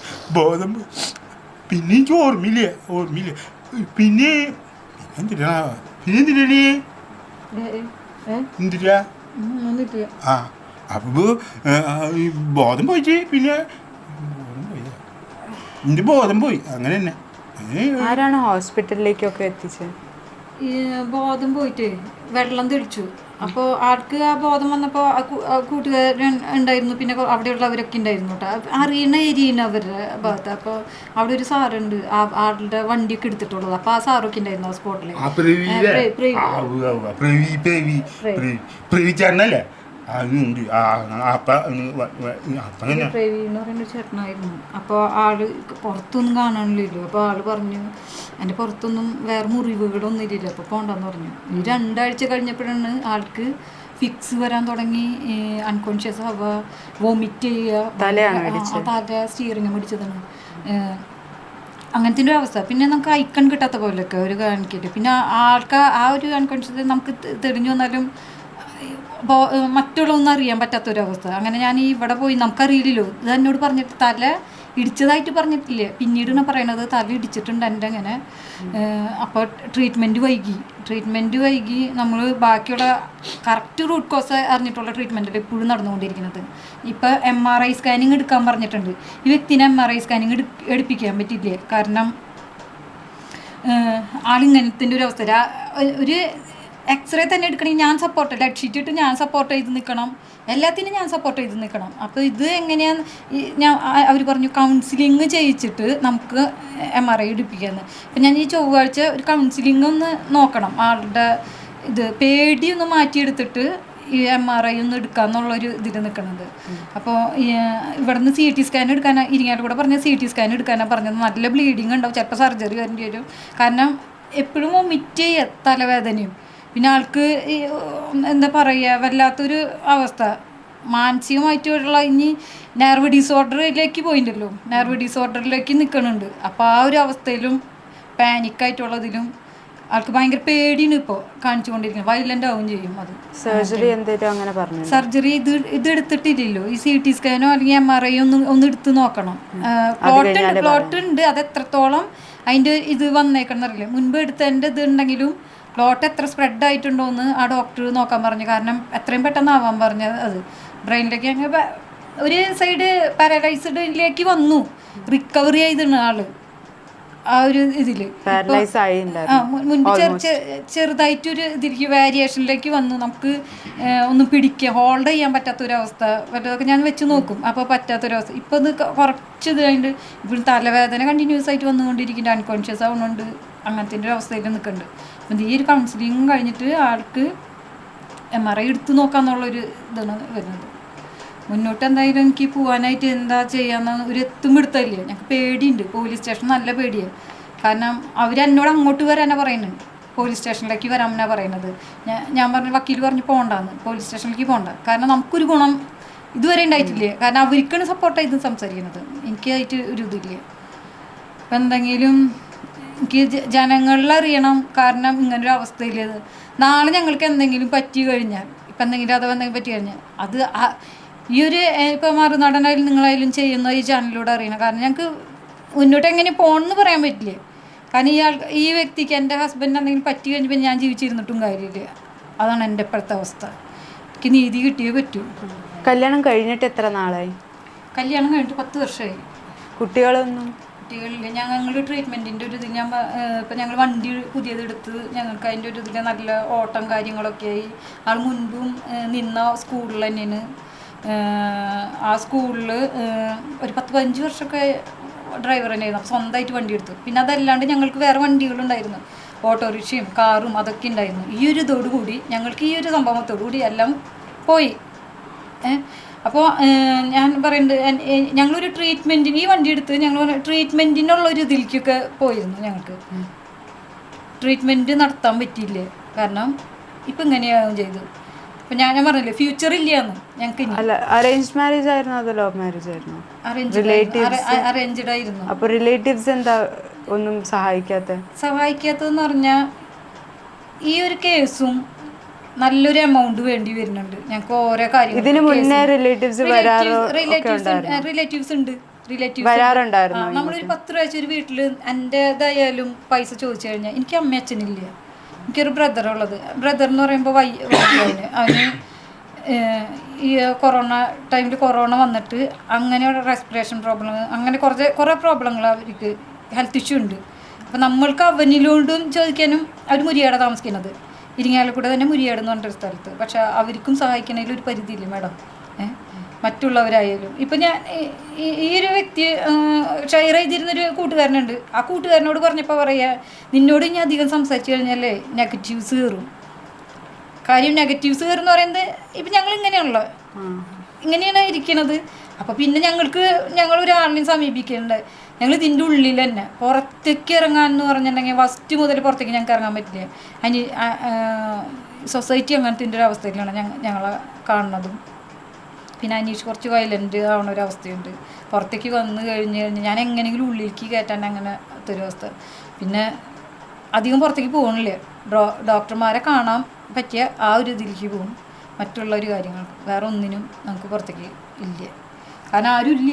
പിന്നെ എനിക്ക് ഓർമ്മയില്ല. പിന്നെ എന്തിനാ ആ അപ്പൊ ബോധം പോയിട്ട് പിന്നെ എൻ്റെ ബോധം പോയി. അങ്ങനെ തന്നെ. ആരാണ് ഹോസ്പിറ്റലിലേക്കൊക്കെ എത്തിച്ചത്? ഈ ബോധം പോയിട്ട് വെള്ളം തെളിച്ചു. അപ്പോൾ ആൾക്ക് ആ ബോധം വന്നപ്പോൾ കൂട്ടുകാരൻ ഉണ്ടായിരുന്നു, പിന്നെ അവിടെയുള്ളവരൊക്കെ ഉണ്ടായിരുന്നു കേട്ടോ, അറിയുന്ന ഏരിയയാണ് അവരുടെ ഭാഗത്ത്. അപ്പോൾ അവിടെ ഒരു സാറുണ്ട്, ആളുടെ വണ്ടിയൊക്കെ എടുത്തിട്ടുള്ളത്. അപ്പോൾ ആ സാറൊക്കെ ഉണ്ടായിരുന്നു ആ സ്പോട്ടിൽ. പ്രവീൺ എന്ന് പറയുന്ന ചേട്ടനായിരുന്നു. അപ്പോൾ ആള് പുറത്തൊന്നും കാണാനില്ലല്ലോ. അപ്പോൾ ആള് പറഞ്ഞു എൻ്റെ പുറത്തൊന്നും വേറെ മുറിവുകളൊന്നും ഇല്ലല്ലോ, അപ്പോൾ പോണ്ടെന്ന് പറഞ്ഞു. ഈ 2 ആഴ്ച കഴിഞ്ഞപ്പോഴാണ് ആൾക്ക് ഫിക്സ് വരാൻ തുടങ്ങി, അൺകോൺഷ്യസ് ആവുക, വോമിറ്റ് ചെയ്യുക, തല സ്റ്റിയറിങ് പിടിച്ചതാണ്, അങ്ങനത്തെ ഒരു അവസ്ഥ. പിന്നെ നമുക്ക് ഐക്കൺ കിട്ടാത്ത പോലെയൊക്കെ ഒരു കാണിക്കിട്ട്. പിന്നെ ആൾക്ക് ആ ഒരു അൺകോൺഷ്യസ് നമുക്ക് തെളിഞ്ഞു വന്നാലും മറ്റുള്ളതൊന്നും അറിയാൻ പറ്റാത്തൊരവസ്ഥ. അങ്ങനെ ഞാൻ ഇവിടെ പോയി, നമുക്കറിയില്ലല്ലോ, ഇത് എന്നോട് പറഞ്ഞിട്ട് തല ഇടിച്ചതായിട്ട് പറഞ്ഞിട്ടില്ല, പിന്നീടാണ് പറയണത് തല ഇടിച്ചിട്ടുണ്ട് എൻ്റെ. അങ്ങനെ അപ്പോൾ ട്രീറ്റ്മെൻറ്റ് വൈകി. നമ്മൾ ബാക്കിയുള്ള കറക്റ്റ് റൂട്ട് കോസ് അറിഞ്ഞിട്ടുള്ള ട്രീറ്റ്മെൻറ്റിൽ ഇപ്പോഴും നടന്നുകൊണ്ടിരിക്കുന്നത്. ഇപ്പോൾ MRI സ്കാനിങ് എടുക്കാൻ പറഞ്ഞിട്ടുണ്ട്. ഈ വ്യക്തിനെ MRI സ്കാനിങ് എടുപ്പിക്കാൻ പറ്റില്ലേ, കാരണം ആളിങ്ങനത്തിൻ്റെ ഒരു അവസ്ഥ. ഒരു എക്സ്റേ തന്നെ എടുക്കണമെങ്കിൽ ഞാൻ ലഡ് ഷീറ്റ് ഇട്ട് ഞാൻ സപ്പോർട്ട് ചെയ്ത് നിൽക്കണം, എല്ലാത്തിനും ഞാൻ സപ്പോർട്ട് ചെയ്ത് നിൽക്കണം. അപ്പോൾ ഇത് എങ്ങനെയാണ് അവർ പറഞ്ഞു കൗൺസിലിങ് ചെയ്യിച്ചിട്ട് നമുക്ക് MRI എടുപ്പിക്കാമെന്ന്. അപ്പം ഞാൻ ഈ ചൊവ്വാഴ്ച ഒരു കൗൺസിലിംഗ് ഒന്ന് നോക്കണം, ആളുടെ ഇത് പേടിയൊന്ന് മാറ്റിയെടുത്തിട്ട് ഈ MRI ഒന്ന് എടുക്കാമെന്നുള്ളൊരു ഇതിൽ നിൽക്കണത്. അപ്പോൾ ഇവിടെ നിന്ന് CT സ്കാൻ എടുക്കാനാണ് ഇരിങ്ങാലൂടെ പറഞ്ഞ CT സ്കാൻ എടുക്കാനാണ് പറഞ്ഞത്. നല്ല ബ്ലീഡിങ് ഉണ്ടാവും, ചിലപ്പോൾ സർജറി വരേണ്ടി വരും. കാരണം എപ്പോഴും വൊമിറ്റ് ചെയ്യുക, തലവേദനയും, പിന്നെ ആൾക്ക് എന്താ പറയുക വല്ലാത്തൊരു അവസ്ഥ, മാനസികമായിട്ടുള്ള ഇനി നെർവ് ഡിസോർഡറിലേക്ക് പോയിട്ടുണ്ടല്ലോ, നെർവ് ഡിസോർഡറിലേക്ക് നിൽക്കുന്നുണ്ട്. അപ്പോൾ ആ ഒരു അവസ്ഥയിലും പാനിക്കായിട്ടുള്ളതിലും ആൾക്ക് ഭയങ്കര പേടിയാണ് ഇപ്പോൾ കാണിച്ചുകൊണ്ടിരിക്കുന്നത്, വയലൻ്റ് ആവുകയും ചെയ്യും. അത് സർജറി എന്തെങ്കിലും അങ്ങനെ പറഞ്ഞു? സർജറി ഇത് എടുത്തിട്ടില്ലല്ലോ, ഈ CT സ്കാനോ അല്ലെങ്കിൽ MRI ഒന്ന് എടുത്ത് നോക്കണം. പ്ലോട്ട് ഉണ്ട്, അത് എത്രത്തോളം അതിൻ്റെ ഇത് വന്നേക്കണമെന്നറിയില്ല. മുൻപ് എടുത്തതിൻ്റെ ഇത് ഉണ്ടെങ്കിലും ക്ലോട്ട് എത്ര സ്പ്രെഡ് ആയിട്ടുണ്ടോ എന്ന് ആ ഡോക്ടർ നോക്കാൻ പറഞ്ഞു. കാരണം എത്രയും പെട്ടെന്ന് ആവാൻ പറഞ്ഞത് അത് ബ്രെയിനിലേക്ക് അങ്ങനെ ഒരു സൈഡ് പാരലൈസ്ഡിലേക്ക് വന്നു, റിക്കവറി ചെയ്തിരുന്ന ആള് ആ ഒരു ഇതിൽ മുൻപ് ചെറുതായിട്ടൊരു ഇതിലേക്ക് വാരിയേഷനിലേക്ക് വന്നു. നമുക്ക് ഒന്നും പിടിക്കുക ഹോൾഡ് ചെയ്യാൻ പറ്റാത്തൊരവസ്ഥ വല്ലതൊക്കെ ഞാൻ വെച്ച് നോക്കും, അപ്പോൾ പറ്റാത്തൊരവസ്ഥ. ഇപ്പോൾ ഇത് കുറച്ച് ഇത് കഴിഞ്ഞിട്ട് ഇപ്പോൾ തലവേദന കണ്ടിന്യൂസ് ആയിട്ട് വന്നുകൊണ്ടിരിക്കുന്നുണ്ട്, അൺകോൺഷ്യസ് ആവുന്നുണ്ട്, അങ്ങനത്തെ ഒരു അവസ്ഥയിൽ നിൽക്കുന്നുണ്ട്. അപ്പം ഈ ഒരു കൗൺസിലിംഗ് കഴിഞ്ഞിട്ട് ആൾക്ക് MRI എടുത്ത് നോക്കാമെന്നുള്ളൊരു ഇതാണ് വരുന്നത്. മുന്നോട്ട് എന്തായാലും എനിക്ക് പോകാനായിട്ട് എന്താ ചെയ്യാന്ന് ഒരു എത്തുമെടുത്തല്ലേ. ഞങ്ങൾക്ക് പേടിയുണ്ട്, പോലീസ് സ്റ്റേഷൻ നല്ല പേടിയാണ്. കാരണം അവരെന്നോട് അങ്ങോട്ട് വരാനാ പറയുന്നത്, പോലീസ് സ്റ്റേഷനിലേക്ക് വരാമെന്നാ പറയുന്നത്. ഞാൻ പറഞ്ഞു, വക്കീൽ പറഞ്ഞു പോകണ്ടാന്ന്, പോലീസ് സ്റ്റേഷനിലേക്ക് പോകണ്ട. കാരണം നമുക്കൊരു ഗുണം ഇതുവരെ ഉണ്ടായിട്ടില്ലേ. കാരണം അവർക്കാണ് സപ്പോർട്ട് ചെയ്ത് സംസാരിക്കുന്നത്, എനിക്കായിട്ട് ഒരു ഇതില്ല. അപ്പം എന്തെങ്കിലും എനിക്ക് ജനങ്ങളിലറിയണം. കാരണം ഇങ്ങനൊരു അവസ്ഥയിൽ നാളെ ഞങ്ങൾക്ക് എന്തെങ്കിലും പറ്റി കഴിഞ്ഞാൽ, ഇപ്പം എന്തെങ്കിലും അഥവാ എന്തെങ്കിലും പറ്റി കഴിഞ്ഞാൽ അത് ഈ ഒരു ഇപ്പോൾ മറുനാടനായാലും നിങ്ങളായാലും ചെയ്യുന്ന ഈ ചാനലിലൂടെ അറിയണം. കാരണം ഞങ്ങൾക്ക് മുന്നോട്ട് എങ്ങനെ പോകണമെന്ന് പറയാൻ പറ്റില്ല. കാരണം ഈ വ്യക്തിക്ക് എൻ്റെ ഹസ്ബൻഡ് എന്തെങ്കിലും പറ്റി കഴിഞ്ഞപ്പോൾ ഞാൻ ജീവിച്ചിരുന്നിട്ടും കാര്യമില്ല. അതാണ് എൻ്റെ ഇപ്പോഴത്തെ അവസ്ഥ. എനിക്ക് നീതി കിട്ടിയേ പറ്റൂ. കല്യാണം കഴിഞ്ഞിട്ട് എത്ര നാളായി? കല്യാണം കഴിഞ്ഞിട്ട് 10 വർഷമായി. കുട്ടികളില്ല. ഞങ്ങൾ ട്രീറ്റ്മെൻറ്റിൻ്റെ ഒരു ഇതിൽ ഇപ്പം ഞങ്ങൾ വണ്ടി പുതിയതെടുത്ത് ഞങ്ങൾക്ക് അതിൻ്റെ ഒരു ഇതിൽ നല്ല ഓട്ടം കാര്യങ്ങളൊക്കെ ആയി. ആൾ മുൻപും നിന്ന സ്കൂളിൽ തന്നെയാണ്. ആ സ്കൂളിൽ ഒരു 10-15 വർഷമൊക്കെ ഡ്രൈവർ തന്നെയായിരുന്നു. അപ്പോൾ സ്വന്തമായിട്ട് വണ്ടി എടുത്തു. പിന്നെ അതല്ലാണ്ട് ഞങ്ങൾക്ക് വേറെ വണ്ടികളുണ്ടായിരുന്നു, ഓട്ടോറിക്ഷയും കാറും അതൊക്കെ ഉണ്ടായിരുന്നു. ഈ ഒരു ഇതോടുകൂടി ഞങ്ങൾക്ക് ഈ ഒരു സംഭവത്തോടുകൂടി എല്ലാം പോയി. അപ്പോൾ ഞാൻ പറയുന്നത് ഞങ്ങളൊരു ട്രീറ്റ്മെൻറ്റിന് ഈ വണ്ടി എടുത്ത് ഞങ്ങൾ ട്രീറ്റ്മെൻറ്റിനുള്ളൊരു ഇതിലേക്കൊക്കെ പോയിരുന്നു. ഞങ്ങൾക്ക് ട്രീറ്റ്മെൻറ്റ് നടത്താൻ പറ്റിയില്ലേ. കാരണം ഇപ്പം ഇങ്ങനെയാവും ചെയ്തു. അപ്പം ഞാൻ പറഞ്ഞില്ലേ ഫ്യൂച്ചർ ഇല്ലയെന്ന് ഞങ്ങൾക്ക്. അറേഞ്ച് മാരേജ് ആയിരുന്നു അതോ ലവ് മാരേജ് ആയിരുന്നു? അറേഞ്ച്ഡ് ആയിരുന്നു. അപ്പോൾ റിലേറ്റീവ്സ് എന്താ ഒന്നും സഹായിക്കാത്തതെന്ന് പറഞ്ഞാൽ ഈ ഒരു കേസും നല്ലൊരു എമൗണ്ട് വേണ്ടി വരുന്നുണ്ട് ഞങ്ങൾക്ക് ഓരോ കാര്യങ്ങൾ. ഇതിന് മുന്നേ റിലേറ്റീവ്സ് ഉണ്ട്. നമ്മളൊരു 10 രൂപ ഒരു വീട്ടിൽ എൻ്റെതായാലും പൈസ ചോദിച്ചു കഴിഞ്ഞാൽ എനിക്ക് അമ്മ അച്ഛനില്ല. എനിക്കൊരു ബ്രദറുള്ളത്. ബ്രദർ എന്ന് പറയുമ്പോൾ അവന് ഈ കൊറോണ ടൈമിൽ കൊറോണ വന്നിട്ട് അങ്ങനെ റെസ്പിറേഷൻ പ്രോബ്ലം, അങ്ങനെ കുറേ പ്രോബ്ലങ്ങൾ അവർക്ക് ഹെൽത്ത് ഇഷ്യൂ ഉണ്ട്. അപ്പം നമ്മൾക്ക് അവനിലോണ്ടും ചോദിക്കാനും അവർ മുരിയാടെ താമസിക്കുന്നത്, ഇരിങ്ങാലക്കുട തന്നെ മുരിയാട് എന്ന് പറഞ്ഞൊരു സ്ഥലത്ത്. പക്ഷെ അവർക്കും സഹായിക്കണതിൽ ഒരു പരിധിയില്ലേ മാഡം, മറ്റുള്ളവരായാലും. ഇപ്പം ഞാൻ ഈ ഒരു വ്യക്തി ഷെയർ ചെയ്തിരുന്നൊരു കൂട്ടുകാരനുണ്ട്. ആ കൂട്ടുകാരനോട് പറഞ്ഞപ്പോൾ പറയുക, നിന്നോട് ഇനി അധികം സംസാരിച്ചു കഴിഞ്ഞാലേ നെഗറ്റീവ്സ് കയറും. കാര്യം നെഗറ്റീവ്സ് കയറുമെന്ന് പറയുന്നത് ഇപ്പം ഞങ്ങൾ ഇങ്ങനെയാണ് ഇരിക്കണത്. അപ്പോൾ പിന്നെ ഞങ്ങളൊരാളിനെയും സമീപിക്കുന്നുണ്ട്. ഞങ്ങൾ ഇതിൻ്റെ ഉള്ളിൽ തന്നെ പുറത്തേക്ക് ഇറങ്ങാമെന്ന് പറഞ്ഞിട്ടുണ്ടെങ്കിൽ ഫസ്റ്റ് മുതൽ പുറത്തേക്ക് ഞങ്ങൾക്ക് ഇറങ്ങാൻ പറ്റില്ല. സൊസൈറ്റി അങ്ങനത്തെ ഒരു അവസ്ഥയിലാണ് ഞങ്ങളെ കാണുന്നതും. പിന്നെ അനീഷ് കുറച്ച് വയലൻ്റ് ആവുന്ന ഒരു അവസ്ഥയുണ്ട്. പുറത്തേക്ക് വന്നു കഴിഞ്ഞ് ഞാൻ എങ്ങനെയെങ്കിലും ഉള്ളിലേക്ക് കയറ്റാൻ അങ്ങനത്തെ ഒരു അവസ്ഥ. പിന്നെ അധികം പുറത്തേക്ക് പോകണില്ല. ഡോക്ടർമാരെ കാണാൻ പറ്റിയ ആ ഒരു ഇതിലേക്ക് പോകും. മറ്റുള്ളൊരു കാര്യങ്ങൾക്ക് വേറെ ഒന്നിനും നമുക്ക് പുറത്തേക്ക് ഇല്ല. കാരണം ആരും ഇല്ല.